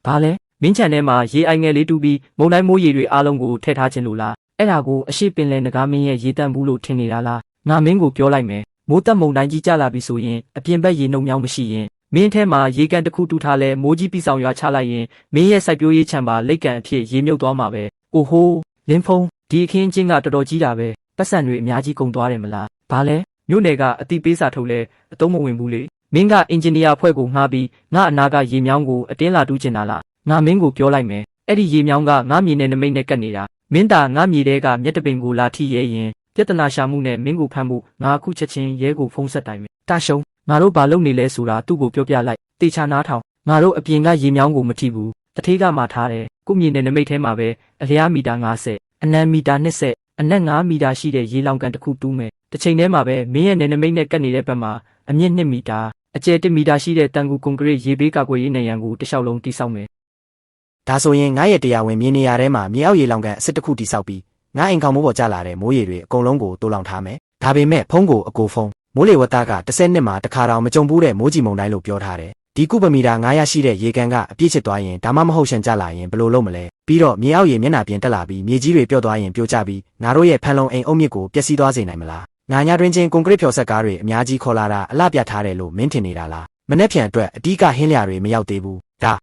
ဘာလဲမင်းခြံထဲမှာရေအိုင်ငယ်လေးတူးပြီးမုန်တိုင်းမိုးရေတွေအားလုံးကိုထည့်ထားခြင်းလို့လားအဲ့ဒါကိုအရှိပင်လယ်ငကားမင်းရဲ့ရေတန့်ဘူးလို့ထင်နေတာလားငါမင်းကိုပြောလိုက်မယ်မိုးတက်မုန်တိုင်းကြီးကျလာပြီဆိုရင်အပြင်ဘက်ရေနှုံမြောင်းမရှိရင်မင်းထဲမှာရေကန်တစ်ခုတူးထားလဲမိုးကြီးပြီးဆောင်ရွာချလိုက်ရင်မင်းရဲ့စိုက်ပျိုးရေးခြံပါလက်ကန်အဖြစ်ရေမြုပ်သွားမှာပဲ။အိုဟိုးလင်းဖုံးဒီအခင်းချင်းကတော်တော်ကြီးတာပဲ။ပတ်စံတွေအများကြီးကုန်သွားတယ်မလား။ဘာလဲမြို့နယ်ကအတိပေးစာထုတ်လဲအသုံးမဝင်ဘူးလေ။မင်းကအင်ဂျင်နီယာအဖွဲ့ကိုငှားပြီးငါအနာကရေမြောင်းကိုအတင်းလာတူးချင်တာလား။ငါမင်းကိုပြောလိုက်မယ်။အဲ့ဒီရေမြောင်းကငါမြေနဲ့နမိတ်နဲ့ကပ်နေတာ။မင်းသားငါမြေတဲကမြက်တပင်ကိုလာထိရဲရင်ပြဿနာရှာမှုနဲ့မင်းကိုဖမ်းဖို့ငါအခုချက်ချင်းရဲကိုဖုံးဆက်တိုင်းမယ်။တရှုံငါတို့ဘာလုပ်နေလဲဆိုတာသူ့ကိုပြောပြလိုက်တေချာနားထောင် ငါတို့အပြင်ကရေမြောင်းကိုမထိဘူးတထေးကမှထားတယ်ကိုမြေနယ်နမိတ်ထဲမှာပဲအလျားမီတာ50အနံမီတာ20အနက်9မီတာရှိတဲ့ရေလောင်ကန်တစ်ခုတူးမယ်တစ်ချိန်တည်းမှာပဲမင်းရဲ့နယ်နမိတ်နဲ့ကပ်နေတဲ့ဘက်မှာအမြင့်2မီတာအကျယ်1မီတာရှိတဲ့တန်ကူကွန်ကရစ်ရေဘေးကာကွယ်ရေးနေရန်ကိုတစ်လျှောက်လုံးတိစောက်မယ်ဒါဆိုရင်ငါရဲ့တရားဝင်မြေနေရာထဲမှာမြေအောက်ရေလောင်ကန်အစ်စ်တစ်ခုတိစောက်ပြီးငါအိမ်ခေါင်မိုးပေါ်ကျလာတဲ့မိုးရေတွေအကုန်လုံးကိုတိုးလောင်ထားမယ်ဒါပေမဲ့ဖုံးကိုအကိုဖုံးမိုးလေဝသက10နှစ်မှာတစ်ခါတောင်မကြုံဘူးတဲ့မိုးကြီးမုန်တိုင်းလို့ပြောထားတယ်ဒီကုပမီတာ900ရှိတဲ့ရေကန်ကအပြည့်ချစ်သွားရင်ဒါမှမဟုတ်ရှန်ကျလာရင်ဘယ်လိုလုပ်မလဲပြီးတော့မြေအောက်ရေမျက်နှာပြင်တက်လာပြီးမြေကြီးတွေပျော့သွားရင်ပြိုကျပြီးငါတို့ရဲ့ဖန်လုံအိမ်အုပ်မြစ်ကိုပျက်စီးသွားစေနိုင်မလားငါညတွင်ချင်းကွန်ကရစ်ဖြော်ဆက်ကားတွေအများကြီးခေါ်လာတာအလှပြထားတယ်လို့မင်းထင်နေတာလားမနေ့ဖြန်အတွက်အတီးကဟင်းလျာတွေမရောက်သေးဘူးဒါ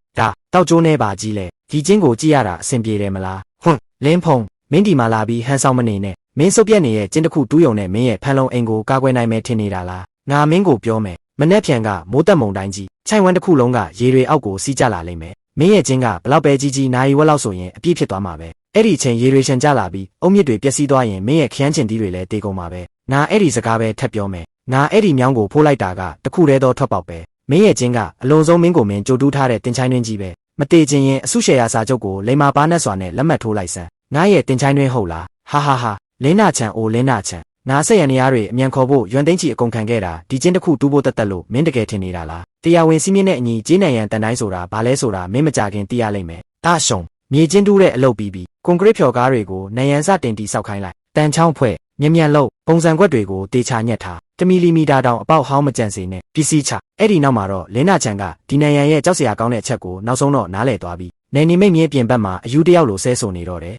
တောက်ကျိုးနေပါကြီးလေဒီချင်းကိုကြည့်ရတာအဆင်ပြေတယ်မလားလင်းဖုံမင်းဒီမှာလာပြီးဟန်ဆောင်မနေနဲ့မင်းစုပ်ပြက်နေတဲ့ကျင်းတစ်ခုတူးယုံနဲ့မင်းရဲ့ဖန်လုံအိမ်ကိုကာကွယ်နိုင်မယ်ထင်နေတာလားငါမင်းကိုပြောမယ်မနေ့ဖြန်ကမိုးတက်မုန်တိုင်းကြီးခြိုင်ဝမ်းတစ်ခုလုံးကရေတွေအောက်ကိုစီးကျလာလိမ့်မယ်မင်းရဲ့ကျင်းကဘလောက်ပဲကြီးနိုင်ဝက်လောက်ဆိုရင်အပြည့်ဖြစ်သွားမှာပဲအဲ့ဒီအချိန်ရေတွေရှန်ကျလာပြီးအုံမြစ်တွေပျက်စီးသွားရင်မင်းရဲ့ခရမ်းချင်တီးတွေလည်းတေကုန်မှာပဲငါအဲ့ဒီစကားပဲထပ်ပြောမယ်ငါအဲ့ဒီမြောင်းကိုဖိုးလိုက်တာကတခုတည်းသောထွက်ပေါက်ပဲမင်းရဲ့ကျင်းကအလုံးစုံမင်းကိုမင်းကြိုတူးထားတဲ့တင်ချိုင်းတွင်းကြီးပဲမတေချင်ရင်အဆုရှယ်ယာစာချုပ်ကိုလိမ္မာပါနဲ့စွာနဲ့လက်မှတ်ထိုးလိုက်စမ်းငါရဲ့တင်ချိုင်းတွင်းဟုတ်လားဟာလင်းနာချံအိုလင်းနာချံငါဆက်ရန်နေရတွေအမြန်ခေါ်ဖို့ရွံသိန်းချီအကုန်ခံခဲ့တာဒီကျင်းတစ်ခုတူးဖို့တက်လို့မင်းတကယ်ထင်နေတာလားတရားဝင်စီးမြင့်တဲ့အညီကျေးနိုင်ရန်တန်တိုင်းဆိုတာဘာလဲဆိုတာမင်းမကြခင်သိရလိမ့်မယ်ဒါရှုံမြေကျင်းတူးတဲ့အလုပ်ပြီးကွန်ကရစ်ဖြော်ကားတွေကိုနိုင်ရန်စတင်တီဆောက်ခိုင်းလိုက်တန်ချောင်းဖွဲ့မြန်လို့ပုံစံခွက်တွေကိုတေချာညက်ထား1မီလီမီတာတောင်အပေါက်ဟောင်းမကြံစေနဲ့ပစ္စည်းချအဲ့ဒီနောက်မှာတော့လင်းနာချန်ကဒီနိုင်ရန်ရဲ့ကြောက်စရာကောင်းတဲ့အချက်ကိုနောက်ဆုံးတော့နားလည်သွားပြီးနေနေမိတ်မြင်းပြင်ဘက်မှာအယူတယောက်လိုဆဲဆိုနေတော့တယ်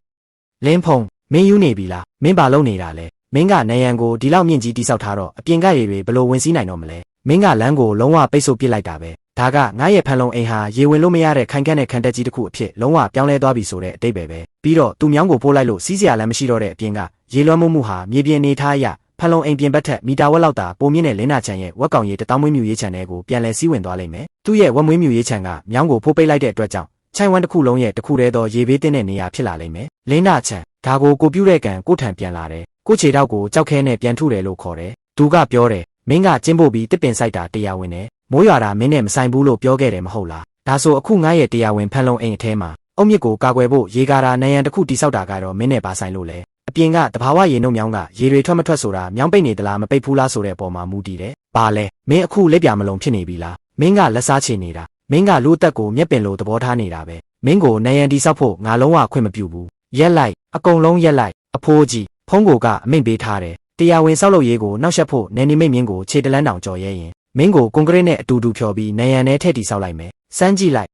လင်းဖုံမင်းယူနေပြီလားမင်းဘာလုပ်နေတာလဲမင်းကနိုင်ရန်ကိုဒီလောက်မြင့်ကြီးတိဆောက်ထားတော့အပြင်ကရေတွေဘလို့ဝင်စီးနိုင်တော့မလဲမင်းကလမ်းကိုလုံးဝပိတ်ဆို့ပစ်လိုက်တာပဲဒါကငါရဲ့ဖန်လုံအိမ်ဟာရေဝင်လို့မရတဲ့ခိုင်ခန့်တဲ့ခံတက်ကြီးတစ်ခုအဖြစ်လုံးဝပြောင်းလဲသွားပြီဆိုတဲ့အတိတ်ပဲပြီးတော့သူ့မြောင်းကိုပိုးလိုက်လို့စီးစရာလမ်းမရှိတော့တဲ့အပြင်ကရေလွှမ်းမှုဟာမြေပြင်နေထားအရဖန်လုံအိမ်ပြင်ဘက်ထက်မီတာဝက်လောက်သာပိုမြင့်တဲ့လင်းနာချန်ရဲ့ဝက်ကောင်ရေတောင်းမွေးမြူရေးချန်တွေကိုပြန်လဲစီးဝင်သွားလိမ့်မယ်သူ့ရဲ့ဝက်မွေးမြူရေးချန်ကမြောင်းကိုဖိုးပိတ်လိုက်တဲ့အတွက်ကြောင့်ချိုင်ဝမ်တစ်ခုလုံးရဲ့တစ်ခုတည်းသောရေဘေးတင်းတဲ့နေရာဖြစ်လာလိမ့်မယ်လင်းနာချန်ဒါကိုကိုပြုတ်တဲ့ကံကိုထံပြန်လာတယ်ကိုခြေထောက်ကိုကြောက်ခဲနဲ့ပြန်ထုတယ်လို့ခေါ်တယ်သူကပြောတယ်မင်းကကျင်းဖို့ပြီးတစ်ပင်ဆိုင်တာတရားဝင်တယ်မိုးရွာတာမင်းနဲ့မဆိုင်ဘူးလို့ပြောခဲ့တယ်မဟုတ်လားဒါဆိုအခုငါရဲ့တရားဝင်ဖန်လုံအိမ်အထဲမှာအုတ်မြစ်ကိုကာကွယ်ဖို့ရေကာတာနိုင်ရန်တစ်ခုတိဆောက်တာကတော့မင်းနဲ့ပါဆိုင်လို့လေအပြင်ကတဘာဝရေနှုတ်မြောင်းကရေတွေထွက်မထွက်ဆိုတာမြောင်းပိတ်နေသလားမပိတ်ဘူးလားဆိုတဲ့အပေါ်မှာမူတည်တယ်။ဘာလဲမင်းအခုလက်ပြမလုံးဖြစ်နေပြီလားမင်းကလက်စားချေနေတာမင်းကလူအသက်ကိုမျက်ပင်လိုသဘောထားနေတာပဲမင်းကိုနိုင်ရန်တိဆောက်ဖို့ငါလုံးဝခွင့်မပြုဘူးရက်လိုက်အကုန်လုံးရက်လိုက်အဖိုးကြီးဖုံးကိုကအမိန့်ပေးထားတယ်တရားဝင်ဆောက်လုပ်ရေးကိုနှောက်ယှက်ဖို့နယ်နိမိတ်မြင်းကိုခြေတလန်းတောင်ကြော်ရဲရင်မင်းကိုကွန်ကရစ်နဲ့အတူတူဖြော်ပြီးနိုင်ရန်နဲ့ထည့်တီဆောက်လိုက်မယ်စမ်းကြည့်လိုက်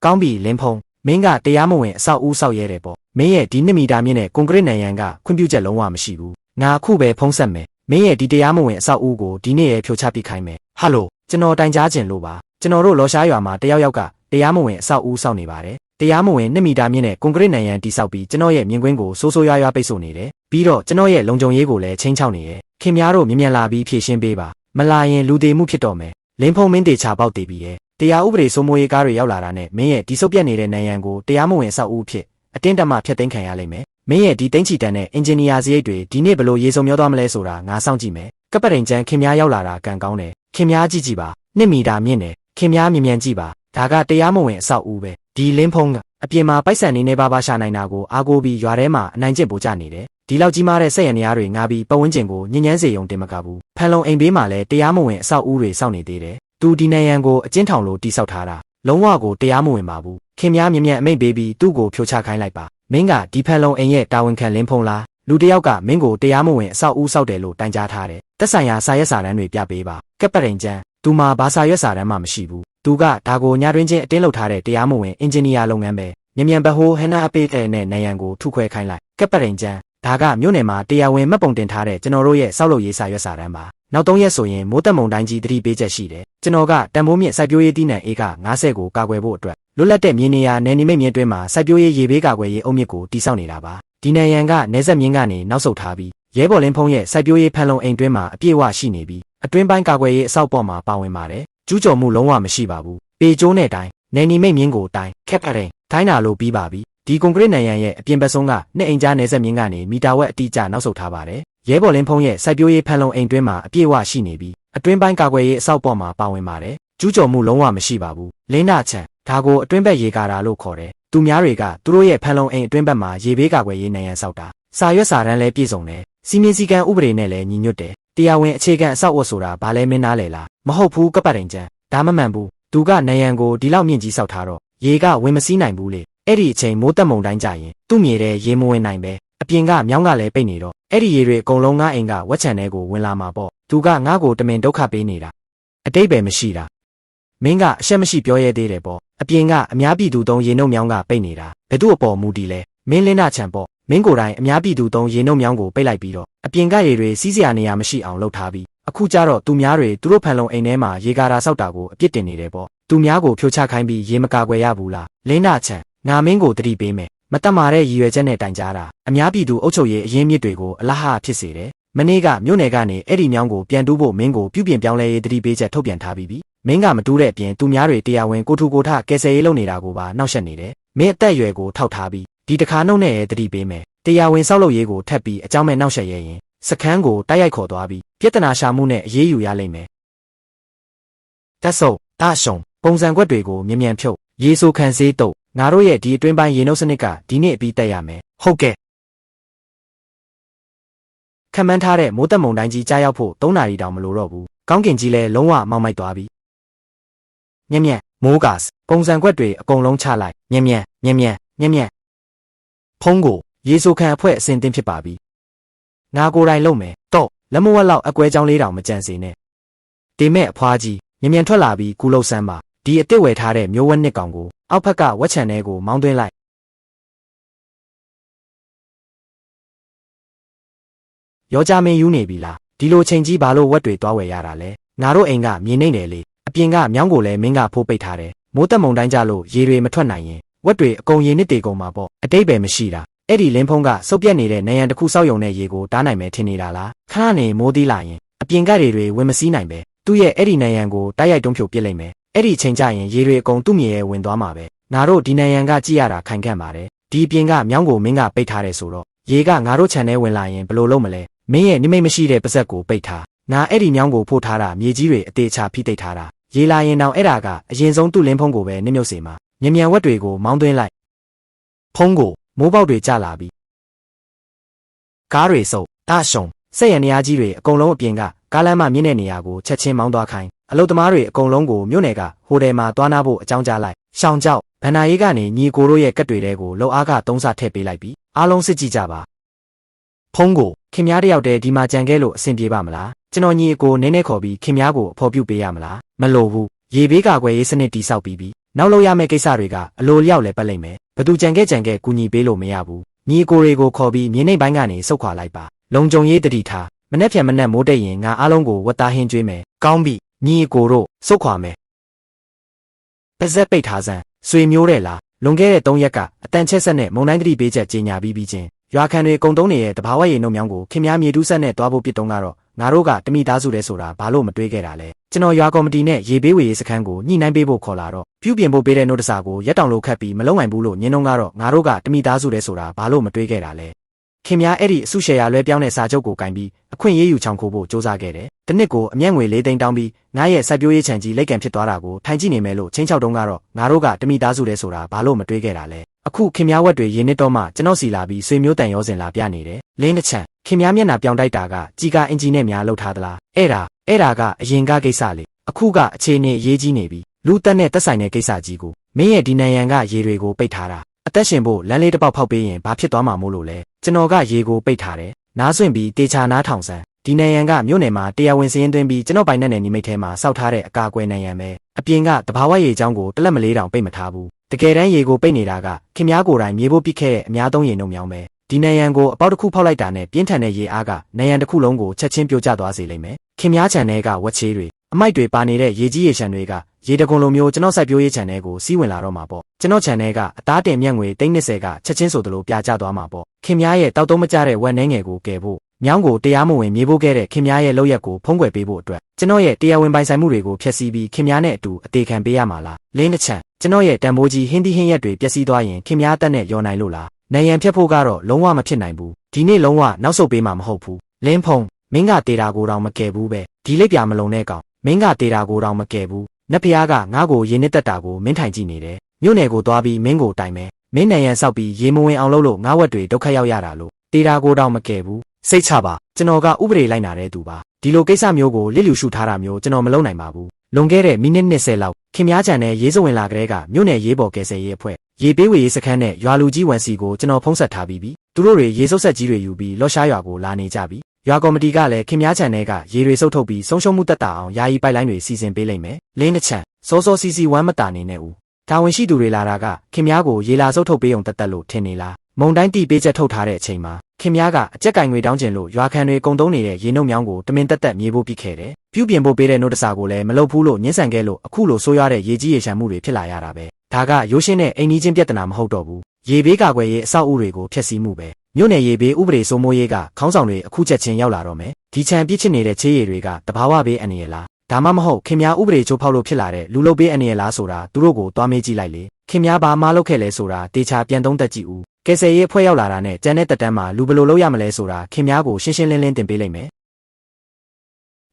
ကောင်းပြီလင်းဖုံးမင်းကတရားမဝင်အဆောက်အဦဆောက်ရဲတယ်ပေါ့မင်းရဲ့ဒီ2မီတာမြင့်တဲ့ကွန်ကရစ်နိုင်ရန်ကခွင့်ပြုချက်လုံးဝမရှိဘူးငါအခုပဲဖုံးဆက်မယ်မင်းရဲ့ဒီတရားမဝင်အဆောက်အဦကိုဒီနေ့ရဲဖြိုချပစ်ခိုင်းမယ်ဟယ်လိုကျွန်တော်တိုင်ကြားခြင်းလို့ပါကျွန်တော်တို့လော်ရှားရွာမှာတယောက်ကတရားမဝင်အဆောက်အဦဆောက်နေပါတယ်တရားမဝင်2မီတာမြင့်တဲ့ကွန်ကရစ်နိုင်ရန်တိဆောက်ပြီးကျွန်တော်ရဲ့မြင်ကွင်းကိုဆိုးဆိုးရွားရွားပိတ်ဆို့နေတယ်ပြီးတော့ကျွန်တော်ရဲ့လုံခြုံရေးကိုလည်းချင်းချောက်နေရဲ့ခင်များတို့မြန်လာပြီးဖြည့်ရှင်းပေးပါမလာရင်လူသေးမှုဖြစ်တော့မယ်လင်းဖုံးမင်းတေချာပေါက်တည်ပြီးရဲ့တရားဥပဒေစိုးမိုးရေးကားတွေရောက်လာတာနဲ့မင်းရဲ့ဒီစုပ်ပြက်နေတဲ့နိုင်ရန်ကိုတရားမဝင်အဆောက်အဦဖြစ်အတင်းတမဖျက်သိမ်းခံရလိမ့်မယ်မင်းရဲ့ဒီတင်းချီတန်တဲ့အင်ဂျင်နီယာစရိတ်တွေဒီနေ့ဘလို့ရေစုံမျောသွားမလဲဆိုတာငါစောင့်ကြည့်မယ်ကပ္ပတိန်ကျန်းခင်များရောက်လာတာကံကောင်းတယ်ခင်များကြည့်ပါ2မီတာမြင့်တယ်ခင်များမြန်ကြည့်ပါဒါကတရားမဝင်အဆောက်အဦပဲဒီလင်းဖုံးကအပြင်မှာပိုက်ဆံနေနေပါရှာနိုင်တာကိုအားကိုးပြီးရွာထဲမှာအနိုင်ကျင့်ပို့ကြနေတယ်ဒီလောက်ကြီးမားတဲ့ဆက်ရံနေရတွေငါပြီးပတ်ဝန်းကျင်ကိုညဉ့်ညမ်းစေုံတင်မကဘူးဖန်လုံအိမ်ဘေးမှာလည်းတရားမဝင်အဆောက်အဦတွေစောင့်နေသေးတယ်သူဒီနိုင်ရန်ကိုအကျဉ်းထောင်လိုတိဆောက်ထားတာလုံးဝကိုတရားမဝင်ပါဘူးခင်များမြန်အမိတ်ပေးပြီးသူ့ကိုဖြိုချခိုင်းလိုက်ပါမင်းကဒီဖန်လုံအိမ်ရဲ့တာဝန်ခံလင်းဖုံးလားလူတယောက်ကမင်းကိုတရားမဝင်အဆောက်အဦဆောက်တယ်လို့တိုင်ကြားထားတယ်သက်ဆိုင်ရာစာရွက်စာတမ်းတွေပြပေးပါကပ္ပတိန်ကျန်းသူမှာဘာစာရွက်စာတမ်းမှမရှိဘူးသူကဒါကိုညတွင်းချင်းအတင်းလုပ်ထားတဲ့တရားမဝင်အင်ဂျင်နီယာလုပ်ငန်းပဲမြန်ဘဟိုဟန်နာအပေးတဲ့နဲ့နိုင်ရန်ကိုထုခွဲခိုင်းလိုက်ကပ္ပတိန်ကျန်းဒါကမြို့နယ်မှာတရားဝင်မှတ်ပုံတင်ထားတဲ့ကျွန်တော်တို့ရဲ့စောက်လုပ်ရေးစာရွက်စာတမ်းပါနောက်3ရက်ဆိုရင်မိုးတက်မုန်တိုင်းကြီးတတိပေးချက်ရှိတယ်ကျွန်တော်ကတန်ဖိုးမြင့်စိုက်ပျိုးရေးတည်နှံဧက90ကိုကာကွယ်ဖို့အတွက်လွတ်လပ်တဲ့မြေနေရာနယ်နိမိတ်မြင့်တွင်းမှာစိုက်ပျိုးရေးရေဘေးကာကွယ်ရေးအုပ်မြစ်ကိုတည်ဆောက်နေတာပါဒီနိုင်ရန်ကနေဆက်မြင့်ကနေနောက်ဆုတ်ထားပြီးရဲဘော်လင်းဖုံးရဲ့စိုက်ပျိုးရေးဖန်လုံအိမ်တွင်းမှာအပြည့်အဝရှိနေပြီးအတွင်းပိုင်းကာကွယ်ရေးအဆောက်ပေါ်မှာပါဝင်ပါတယ်ကျူးကျော်မှုလုံးဝမရှိပါဘူးပေကျိုးနဲ့တိုင်းနယ်နိမိတ်မြင့်ကိုတိုင်းခက်ပရင်ထိုင်းနာလို့ပြီးပါပြီဒီကွန်ကရစ်နိုင်ရန်ရဲ့အပြင်ဘက်ဆုံးကနှစ်အိမ်ကြားနယ်ဆက်မြင့်ကနေမီတာဝက်အတိအကျနောက်ဆုတ်ထားပါတယ်ရဲဘော်လင်းဖုံးရဲ့စိုက်ပျိုးရေးဖန်လုံအိမ်တွင်းမှာအပြည့်အဝရှိနေပြီးအတွင်းပိုင်းကာကွယ်ရေးအဆောက်ပေါ်မှာပါဝင်ပါတယ် ကျူးကျော်မှုလုံးဝမရှိပါဘူးလင်းနာချန်ဒါကိုအတွင်းဘက်ရေကာတာလို့ခေါ်တယ်သူများတွေကသူတို့ရဲ့ဖန်လုံအိမ်အတွင်းဘက်မှာရေဘေးကာကွယ်ရေးနိုင်ရန်ဆောက်တာစာရွက်စာတမ်းလည်းပြည့်စုံတယ်စီမင်းစည်းကမ်းဥပဒေနဲ့လည်းညီညွတ်တယ်တရားဝင်အခြေခံအဆောက်အအုံဆိုတာဘာလဲမင်းနားလေလားမဟုတ်ဘူးကပတ်တိုင်ချန်ဒါမမှန်ဘူးသူကနိုင်ရန်ကိုဒီလောက်မြင့်ကြီးဆောက်ထားတော့ရေကဝင်မစည်းနိုင်ဘူးလေအဲ့ဒီအချိန်မိုးတက်မုန်တိုင်းကြရင်သူ့မြေထဲရေမဝင်နိုင်ပဲအပြင်ကမြောင်းကလည်းပိတ်နေတော့အဲ့ဒီရေတွေအကုန်လုံးငါအိမ်ကဝက်ချန်ထဲကိုဝင်လာမှာပေါ့သူကငါ့ကိုတမင်ဒုက္ခပေးနေတာအတိတ်ပဲမရှိတာမင်းကအရှက်မရှိပြောရဲသေးတယ်ပေါ့အပြင်ကအများပြည်သူသုံးရေနှုတ်မြောင်းကပိတ်နေတာဘယ်သူ့အပေါ်မူတည်လဲမင်းလင်းနာချန်ပေါ့မင်းကိုယ်တိုင်အများပြည်သူသုံးရေနှုတ်မြောင်းကိုပိတ်လိုက်ပြီးတော့အပြင်ကရေတွေစီးစရာနေရာမရှိအောင်လုပ်ထားပြီးအခုကျတော့သူများတွေသူတို့ဖန်လုံအိမ်ထဲမှာရေကာတာဆောက်တာကိုအပြစ်တင်နေတယ်ပေါ့သူများကိုဖြိုချခိုင်းပြီးရေမကာကွယ်ရဘူးလားလင်းနာချန်ငါမင်းကိုတတိပေးမယ်မတတ်မာတဲ့ရည်ရွယ်ချက်နဲ့တိုင်ကြားတာအများပြည်သူအုပ်ချုပ်ရေးအရင်းမြစ်တွေကိုအလားဟာဖြစ်စေတယ်မနေ့ကမြို့နယ်ကနေအဲ့ဒီမြောင်းကိုပြန်တူးဖို့မင်းကိုပြုပြင်ပြောင်းလဲရေးတတိပေးချက်ထုတ်ပြန်ထားပြီးပြီမင်းကမတူးတဲ့အပြင်သူများတွေတရားဝင်ကိုထူကိုထကယ်ဆယ်ရေးလုပ်နေတာကိုပါနှောက်ယှက်နေတယ်မင်းအသက်အရွယ်ကိုထောက်ထားပြီးဒီတစ်ခါနှုတ်နဲ့တတိပေးမယ်တရားဝင်ဆောက်လုပ်ရေးကိုထပ်ပြီးအကြောင်းမဲ့နှောက်ယှက်ရဲရင်စခန်းကိုတိုက်ရိုက်ခေါ်သွားပြီးပြဿနာရှာမှုနဲ့အရေးယူရလိမ့်မယ်တက်ဆုပ်တရှုံပုံစံကွက်တွေကိုမြ мян ဖြုတ်ရေဆိုခံစေးတုပ်ငါတို့ရဲ့ဒီအတွင်းပိုင်းရေနှုတ်စနစ်ကဒီနေ့အပြီးတက်ရမယ်ဟုတ်ကဲ့ခံမှန်းထားတဲ့မိုးတက်မုန်တိုင်းကြီးကြားရောက်ဖို့3နာရီတောင်မလိုတော့ဘူးကောင်းကင်ကြီးလည်းလုံးဝမောက်မိုက်သွားပြီမြ мян မိုးဂတ်ပုံစံကွက်တွေအကုန်လုံးချလိုက်မြ мян ဖုံးကိုရေဆိုခံအဖွဲ့အစင်တင်ဖြစ်ပါပြီငါကိုယ်တိုင်လုပ်မယ်တော့လက်မဝက်လောက်အကွဲကြောင်းလေးတောင်မကြံစေနဲ့တေမဲ့အဖွားကြီးမြ мян ထွက်လာပြီးကူလှုပ်ဆန်းပါဒီအစ်စ်ဝယ်ထားတဲ့မျိုးဝက်နှစ်ကောင်ကိုအောက်ဖက်ကဝက်ချန်ထဲကိုမောင်းသွင်းလိုက်ရောကြမင်းယူနေပြီလားဒီလိုချိန်ကြီးဘာလို့ဝက်တွေသွားဝယ်ရတာလဲငါတို့အိမ်ကမြေနှိမ့်တယ်လေအပြင်ကမြောင်းကိုလည်းမင်းကဖိုးပိတ်ထားတယ်မိုးတက်မုန်တိုင်းကြလို့ရေတွေမထွက်နိုင်ရင်ဝက်တွေအကုန်ရေနစ်တေကုန်မှာပေါ့အတိတ်ပဲမရှိတာအဲ့ဒီလင်းဖုံးကစုပ်ပြက်နေတဲ့နေရန်တစ်ခုစောက်ယုံတဲ့ရေကိုတားနိုင်မယ်ထင်နေတာလားခဏနေမိုးသီးလာရင်အပြင်ကတွေဝင်မစည်းနိုင်ပဲသူ့ရဲ့အဲ့ဒီနေရန်ကိုတိုက်ရိုက်တွန်းဖြိုပစ်လိုက်မယ်အဲ့ဒီချိန်ကျရင်ရေတွေအကုန်သူ့မြေရဲ့ဝင်သွားမှာပဲငါတို့ဒီနေရန်ကကြည့်ရတာခိုင်ခန့်ပါတယ်ဒီအပြင်ကမြောင်းကိုမင်းကပိတ်ထားတယ်ဆိုတော့ရေကငါတို့ခြံထဲဝင်လာရင်ဘယ်လိုလုပ်မလဲမင်းရဲ့နိမိတ်မရှိတဲ့ပါဇက်ကိုပိတ်ထားငါအဲ့ဒီမြောင်းကိုဖို့ထားတာမြေကြီးတွေအသေးချဖိသိပ်ထားတာရေလာရင်တောင်အဲ့ဒါကအရင်ဆုံးသူ့လင်းဖုံးကိုပဲနစ်မြုပ်စေမှာမြ мян ဝက်တွေကိုမောင်းသွင်းလိုက်ဖုံးကိုမိုးပေါက်တွေကျလာပြီကားတွေစုပ်တရှုံစက်ရနေရာကြီးတွေအကုန်လုံးအပြင်ကကားလမ်းမမြင့်တဲ့နေရာကိုချက်ချင်းမောင်းသွားခိုင်းအလုတ်သမားတွေအကုန်လုံးကိုမြို့နယ်ကဟိုတယ်မှာသွားနာဖို့အကြောင်းကြားလိုက်ရှောင်းကြောက်ဗန္နာရေးကနေညီကိုတို့ရဲ့ကက်တွေတဲကိုလှုပ်အားက3ဆထည့်ပေးလိုက်ပြီးအားလုံးစစ်ကြည့်ကြပါဖုံးကိုခင်များတယောက်တည်းဒီမှာကြံခဲ့လို့အဆင်ပြေပါမလားကျွန်တော်ညီအကိုနည်းနည်းခေါ်ပြီးခင်များကိုအဖော်ပြုပေးရမလားမလိုဘူးရေဘေးကာကွယ်ရေးစနစ်တိဆောက်ပြီးနောက်လုပ်ရမယ့်ကိစ္စတွေကအလိုလျောက်လည်းပတ်လိမ့်မယ်ဘသူကြံခဲ့ကူညီပေးလို့မရဘူးညီအကိုတွေကိုခေါ်ပြီးမြေနှိပ်ပိုင်းကနေစုတ်ခွာလိုက်ပါလုံခြုံရေးတတိထားမနေ့ဖြန်မနေ့မိုးတိတ်ရင်ငါအားလုံးကိုဝတ်သားဟင်းကျွေးမယ်ကောင်းပြီညီအကိုတို့စုတ်ခွာမယ်ပါဇက်ပိတ်ထားစမ်းဆွေမျိုးတဲ့လားလွန်ခဲ့တဲ့3ရက်ကအတန်ချက်ဆက်နဲ့မုံတိုင်းတတိပေးချက်ကြီးညာပြီးချင်းရွာခံတွေကုံတုံးနေတဲ့တဘာဝရေနှုတ်မြောင်းကိုခင်များမြေတူးဆက်နဲ့တွားဖို့ပြစ်တုံးကတော့ငါတို့ကတမိသားစုတဲ့ဆိုတာဘာလို့မတွေးခဲ့တာလဲကျွန်တော်ရွာကော်မတီနဲ့ရေဘေးဝေရေးစခန်းကိုညှိနှိုင်းပေးဖို့ခေါ်လာတော့ပြုပြင်ဖို့ပေးတဲ့နှုတ်တစာကိုရက်တောင်လို့ခတ်ပြီးမလုံနိုင်ဘူးလို့ညင်းနှုံးကတော့ငါတို့ကတမိသားစုတဲ့ဆိုတာဘာလို့မတွေးခဲ့တာလဲခင်များအဲ့ဒီအစုရှယ်ယာလွဲပြောင်းတဲ့စာချုပ်ကိုကင်ပြီးအခွင့်အရေးယူချောင်ခိုးဖို့စ조사ခဲ့တယ်။တစ်နှစ်ကိုအမျက်ငွေ4 သိန်းတောင်းပြီးငါရဲ့စိုက်ပျိုးရေးခြံကြီးလက်ကန်ဖြစ်သွားတာကိုထိုင်ကြည့်နေမယ်လို့ချင်းချောက်တုံးကတော့ငါတို့ကတမိသားစုတဲ့ဆိုတာဘာလို့မတွေးခဲ့တာလဲ။အခုခင်များဝက်တွေရင်းနှစ်တော့မှကျွန်တော်စီလာပြီးဆွေမျိုးတန်ရောစင်လာပြနေတယ်။လင်းတစ်ချံခင်များမျက်နှာပြောင်းတိုက်တာကကြီးကားအင်ဂျီနဲ့များလှုပ်ထားသလား။အဲ့ဒါကအရင်ကကိစ္စလေ။အခုကအခြေအနေအရေးကြီးနေပြီ။လူတက်နဲ့တက်ဆိုင်တဲ့ကိစ္စကြီးကိုမင်းရဲ့ဒီနိုင်ရန်ကရေတွေကိုပိတ်ထားတာ။အသက်ရှင်ဖို့လမ်းလေးတစ်ပေါက်ဖောက်ပေးရင်ဘာဖြစ်သွားမှာမို့လို့လဲကျွန်တော်ကရေကိုပိတ်ထားတယ်နားဆွင့်ပြီးတေချာနားထောင်စမ်းဒီနိုင်ရန်ကမြို့နယ်မှာတရားဝင်စည်းရင်းသွင်းပြီးကျွန်တော်ပိုင်တဲ့နယ်နိမိတ်ထဲမှာစောက်ထားတဲ့အကာအကွယ်နိုင်ရန်ပဲအပြင်ကတဘာဝရေချောင်းကိုတလက်မလေးတောင်ပိတ်မထားဘူးတကယ်တမ်းရေကိုပိတ်နေတာကခင်များကိုယ်တိုင်မြေဖို့ပစ်ခဲ့တဲ့အများသုံးရေနှုံမြောင်းပဲဒီနိုင်ရန်ကိုအပေါက်တစ်ခုဖောက်လိုက်တာနဲ့ပြင်းထန်တဲ့ရေအားကနိုင်ရန်တစ်ခုလုံးကိုချက်ချင်းပြိုကျသွားစေလိမ့်မယ်ခင်များခြံထဲကဝက်ချေးတွေအမိုက်တွေပါနေတဲ့ရေကြီးရေရှမ်းတွေကရေတကုံလိုမျိုးကျွန်တော်စိုက်ပျိုးရေးခြံထဲကိုစီးဝင်လာတော့မှာပေါ့ကျွန်တော်ခြံထဲကအသားတင်မြက်ငွေ320ကချက်ချင်းဆိုသလိုပြကျသွားမှာပေါ့ခင်များရဲ့တောက်တုံးမကျတဲ့ဝက်နှဲငယ်ကိုကယ်ဖို့မြောင်းကိုတရားမဝင်မြေဖို့ခဲ့တဲ့ခင်များရဲ့လောက်ရက်ကိုဖုံးကွယ်ပေးဖို့အတွက်ကျွန်တော်ရဲ့တရားဝင်ပိုင်ဆိုင်မှုတွေကိုဖျက်ဆီးပြီးခင်များနဲ့အတူအသေးခံပေးရမှာလားလင်းတစ်ချံကျွန်တော်ရဲ့တန်ဖိုးကြီးဟင်းသီးဟင်းရက်တွေပျက်စီးသွားရင်ခင်များတက်နဲ့ရောနိုင်လို့လားနိုင်ရန်ဖျက်ဖို့ကတော့လုံးဝမဖြစ်နိုင်ဘူးဒီနေ့လုံးဝနောက်ဆုတ်ပေးမှာမဟုတ်ဘူးလင်းဖုံမင်းကတေတာကိုတောင်မကယ်ဘူးပဲဒီလိပ်ပြမလုံးတဲ့ကောင်မင်းကတေတာကိုတောင်မကယ်ဘူး နတ်ဖျားကငါ့ကိုရေနစ်တက်တာကိုမင်းထိုင်ကြည့်နေတယ်မြို့နယ်ကိုသွားပြီးမင်းကိုတိုင်မယ်မင်းနိုင်ရန်ဆောက်ပြီးရေမဝင်အောင်လုပ်လို့ငါဝက်တွေဒုက္ခရောက်ရတာလို့တေတာကိုတောင်မကယ်ဘူးစိတ်ချပါကျွန်တော်ကဥပဒေလိုက်နာတဲ့သူပါဒီလိုကိစ္စမျိုးကိုလစ်လျူရှုထားတာမျိုးကျွန်တော်မလုပ်နိုင်ပါဘူးလွန်ခဲ့တဲ့မိနစ်20လောက်ခင်များချန်နဲ့ရေးစဝင်လာကလေးကမြို့နယ်ရေးပေါ်ကယ်ဆယ်ရေးအဖွဲ့ရေပေးဝေရေးစခန်းနဲ့ရွာလူကြီးဝန်စီကိုကျွန်တော်ဖုံးဆက်ထားပြီးပြီသူတို့တွေရေစုပ်ဆက်ကြီးတွေယူပြီးလော့ရှားရွာကိုလာနေကြပြီရွာကော်မတီကလည်းခင်များချန်တွေကရေတွေစုပ်ထုတ်ပြီးဆုံးရှုံးမှုတက်တာအောင်ယာယီပိုက်လိုင်းတွေစီစဉ်ပေးလိုက်မယ်လင်းတစ်ချံစောစောစီစီဝမ်းမတာနေနဲ့ဦးတာဝန်ရှိသူတွေလာတာကခင်များကိုရေလာစုပ်ထုတ်ပေးုံတက်လို့ထင်နေလားမုံတိုင်းတီပေးချက်ထုတ်ထားတဲ့အချိန်မှာခင်များကအကြက်ကင်ငွေတောင်းကျင်လို့ရွာခံတွေကုံတုံးနေတဲ့ရေနှုတ်မြောင်းကိုတမင်တက်မြေဖို့ပြီးခဲ့တယ်ပြုပြင်ဖို့ပေးတဲ့နို့တစာကိုလည်းမလုပ်ဘူးလို့ညှင်းဆန်ခဲ့လို့အခုလိုဆိုးရွားတဲ့ရေကြီးရေရှမ်းမှုတွေဖြစ်လာရတာပဲဒါကရိုးရှင်းတဲ့အိမ်နီးချင်းပြဿနာမဟုတ်တော့ဘူးရေဘေးကာကွယ်ရေးအဆောက်အဦတွေကိုဖျက်ဆီးမှုပဲမြို့နယ်ရေဘေးဥပဒေစိုးမိုးရေးကခေါင်းဆောင်တွေအခုချက်ချင်းရောက်လာတော့မယ်ဒီချံပြစ်ချစ်နေတဲ့ချေးရည်တွေကတဘာဝဘေးအန္တရာယ်လားဒါမှမဟုတ်ခင်များဥပဒေချိုးဖောက်လို့ဖြစ်လာတဲ့လူလုတ်ဘေးအန္တရာယ်လားဆိုတာသူတို့ကိုသွားမေးကြည့်လိုက်လေခင်များဘာမှလုပ်ခဲ့လဲဆိုတာတေချာပြန်သုံးသပ်ကြည့်ဦးကယ်ဆယ်ရေးအဖွဲ့ရောက်လာတာနဲ့ကျန်တဲ့တက်တန်းမှာလူဘယ်လိုလုပ်ရမလဲဆိုတာခင်များကိုရှင်းရှင်းလင်းလင်းတင်ပေးလိုက်မယ်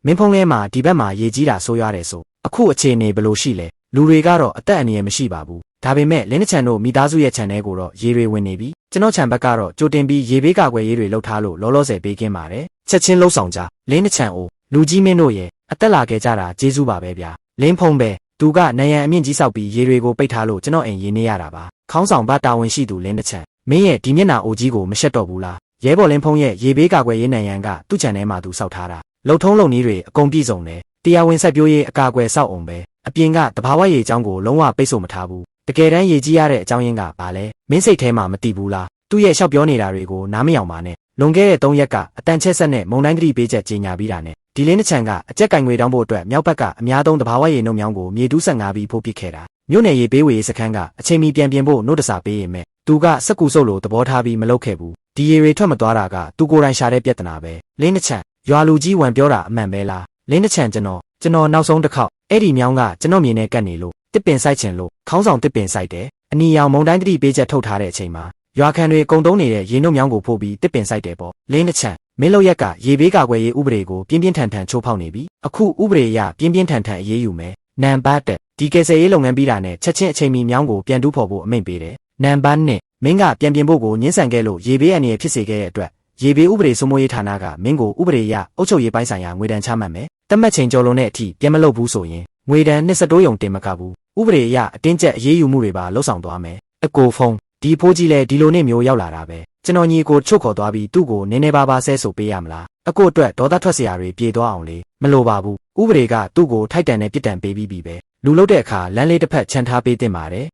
မင်းဖုံးလဲမှာဒီဘက်မှာရေကြီးတာဆိုးရွားတယ်ဆိုအခုအခြေအနေဘယ်လိုရှိလဲလူတွေကတော့အသက်အန္တရာယ်မရှိပါဘူးဒါပေမဲ့လင်းနှချန်တို့မိသားစုရဲ့ခြံထဲကိုတော့ရေတွေဝင်နေပြီကျွန်တော်ခြံဘက်ကတော့ကြိုတင်ပြီးရေဘေးကာကွယ်ရေးတွေလုပ်ထားလို့လောလောဆယ်ပေးကင်းပါတယ်ချက်ချင်းလှုပ်ဆောင်ကြလင်းနှချန်အိုလူကြီးမင်းတို့ရဲ့အသက်လာခဲ့ကြတာကျေးဇူးပါပဲဗျာလင်းဖုံးပဲသူကနိုင်ရန်အမြင့်ကြီးဆောက်ပြီးရေတွေကိုပိတ်ထားလို့ကျွန်တော်အိမ်ရေနေရတာပါခေါင်းဆောင်ဘာတာဝန်ရှိသူလင်းနှချန်မင်းရဲ့ဒီမျက်နှာအိုကြီးကိုမရှက်တော့ဘူးလားရဲဘော်လင်းဖုံးရဲ့ရေဘေးကာကွယ်ရေးနိုင်ရန်ကသူ့ခြံထဲမှာသူဆောက်ထားတာလှုပ်ထုံးလုံနည်းတွေအကုန်ပြည့်စုံတယ်တရားဝင်ဆက်ပြိုးရေးအကာအကွယ်ဆောက်အောင်ပဲအပြင်ကတဘာဝရေအကြောင်းကိုလုံးဝပိတ်ဆို့မထားဘူးတကယ်တမ်းရေကြီးရတဲ့အကြောင်းရင်းကဘာလဲမင်းစိတ်ထဲမှာမသိဘူးလားသူ့ရဲ့ရှောက်ပြောနေတာတွေကိုနားမယောင်ပါနဲ့လွန်ခဲ့တဲ့3ရက်ကအတန်ချက်ဆက်နဲ့မုံတိုင်းသတိပေးချက်ကြေညာပြီးတာနဲ့ဒီလင်းတစ်ချံကအကြက်ကင်ငွေတောင်းဖို့အတွက်မြောက်ဘက်ကအများသုံးတဘာဝရေနှုတ်မြောင်းကိုမြေတူး15ပြီးဖို့ပစ်ခဲ့တာမြို့နယ်ရေပေးဝေရေးစခန်းကအချိန်မီပြန်ပြင်ဖို့နှုတ်တစာပေးရင်မဲ့သူကစက်ကူစုပ်လို့သဘောထားပြီးမလုပ်ခဲ့ဘူးဒီရေတွေထွက်မသွားတာကသူကိုယ်တိုင်ရှာတဲ့ပြဿနာပဲလင်းတစ်ချံရွာလူကြီးဝန်ပြောတာအမှန်ပဲလားလင်းတစ်ချံကျွန်တော်နောက်ဆုံးတစ်ခေါက်အဲ့ဒီမြောင်းကကျွန်တော်မြင်နေကတ်နေလို့တစ်ပင်ဆိုင်ချင်လို့ခေါင်းဆောင်တစ်ပင်ဆိုင်တယ်အနီရောင်မုံတိုင်းတတိပေးချက်ထုတ်ထားတဲ့အချိန်မှာရွာခံတွေကုံတုံးနေတဲ့ရေနှုတ်မြောင်းကိုဖို့ပြီးတစ်ပင်ဆိုင်တယ်ပေါ့လင်းတစ်ချံမင်းလောက်ရက်ကရေဘေးကာကွယ်ရေးဥပဒေကိုပြင်းပြင်းထန်ထန်ချိုးဖောက်နေပြီအခုဥပဒေအရပြင်းပြင်းထန်ထန်အရေးယူမယ်နံပါတ်1ဒီကယ်ဆယ်ရေးလုပ်ငန်းပြီးတာနဲ့ချက်ချင်းအချိန်မီမြောင်းကိုပြန်တူးဖော်ဖို့အမိန့်ပေးတယ်နံပါတ်2မင်းကပြန်ပြင်ဖို့ကိုညှင်းဆန်ခဲ့လို့ရေဘေးအန္တရာယ်ဖြစ်စေခဲ့တဲ့အတွက်ရေဘေးဥပဒေစိုးမိုးရေးဌာနကမင်းကိုဥပဒေအရအုပ်ချုပ်ရေးပိုင်းဆိုင်ရာငွေဒဏ်ချမှတ်မယ်တတ်မှတ်ချိန်ကျော်လွန်တဲ့အထိပြန်မလုပ်ဘူးဆိုရင်ငွေဒဏ်22ရုံတင်မကဘူးဥပဒေအရအတင်းကျပ်အရေးယူမှုတွေပါလှုပ်ဆောင်သွားမယ်အကိုဖုံးဒီဖိုးကြီးလဲဒီလိုနဲ့မျိုးရောက်လာတာပဲကျွန်တော်ညီကိုချုပ်ခေါ်သွားပြီးသူ့ကိုနည်းနည်းပါးပါးဆဲဆိုပေးရမလားအကိုအတွက်ဒေါသထွက်စရာတွေပြေသွားအောင်လေမလိုပါဘူးဥပဒေကသူ့ကိုထိုက်တန်တဲ့ပြစ်ဒဏ်ပေးပြီးပြီပဲလူလုတဲ့အခါလမ်းလေးတစ်ဖက်ခြံထားပေးတင်ပါတယ်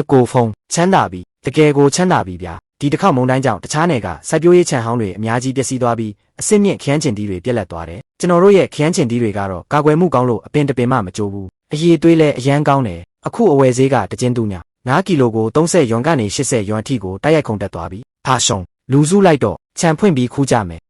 အကိုဖုံးချမ်းသာပြီတကယ်ကိုချမ်းသာပြီဗျာဒီတစ်ခေါက်မုံတိုင်းကြောင့်တခြားနယ်ကစိုက်ပျိုးရေးခြံဟောင်းတွေအများကြီးပျက်စီးသွားပြီးအစစ်မြင့်ခရမ်းချင်တီးတွေပြက်လက်သွားတယ်ကျွန်တော်တို့ရဲ့ခရမ်းချင်တီးတွေကတော့ကာကွယ်မှုကောင်းလို့အပင်တပင်မှမကြိုးဘူးအရေးသွေးလဲအရန်ကောင်းတယ်အခုအဝယ်ဈေးကတကျင်းတူညာ9ကီလိုကို30ယွမ်ကနေ80ယွမ်အထိကိုတိုက်ရိုက်ခုန်တက်သွားပြီဖာရှုံလူစုလိုက်တော့ခြံဖွင့်ပြီးခူးကြမယ်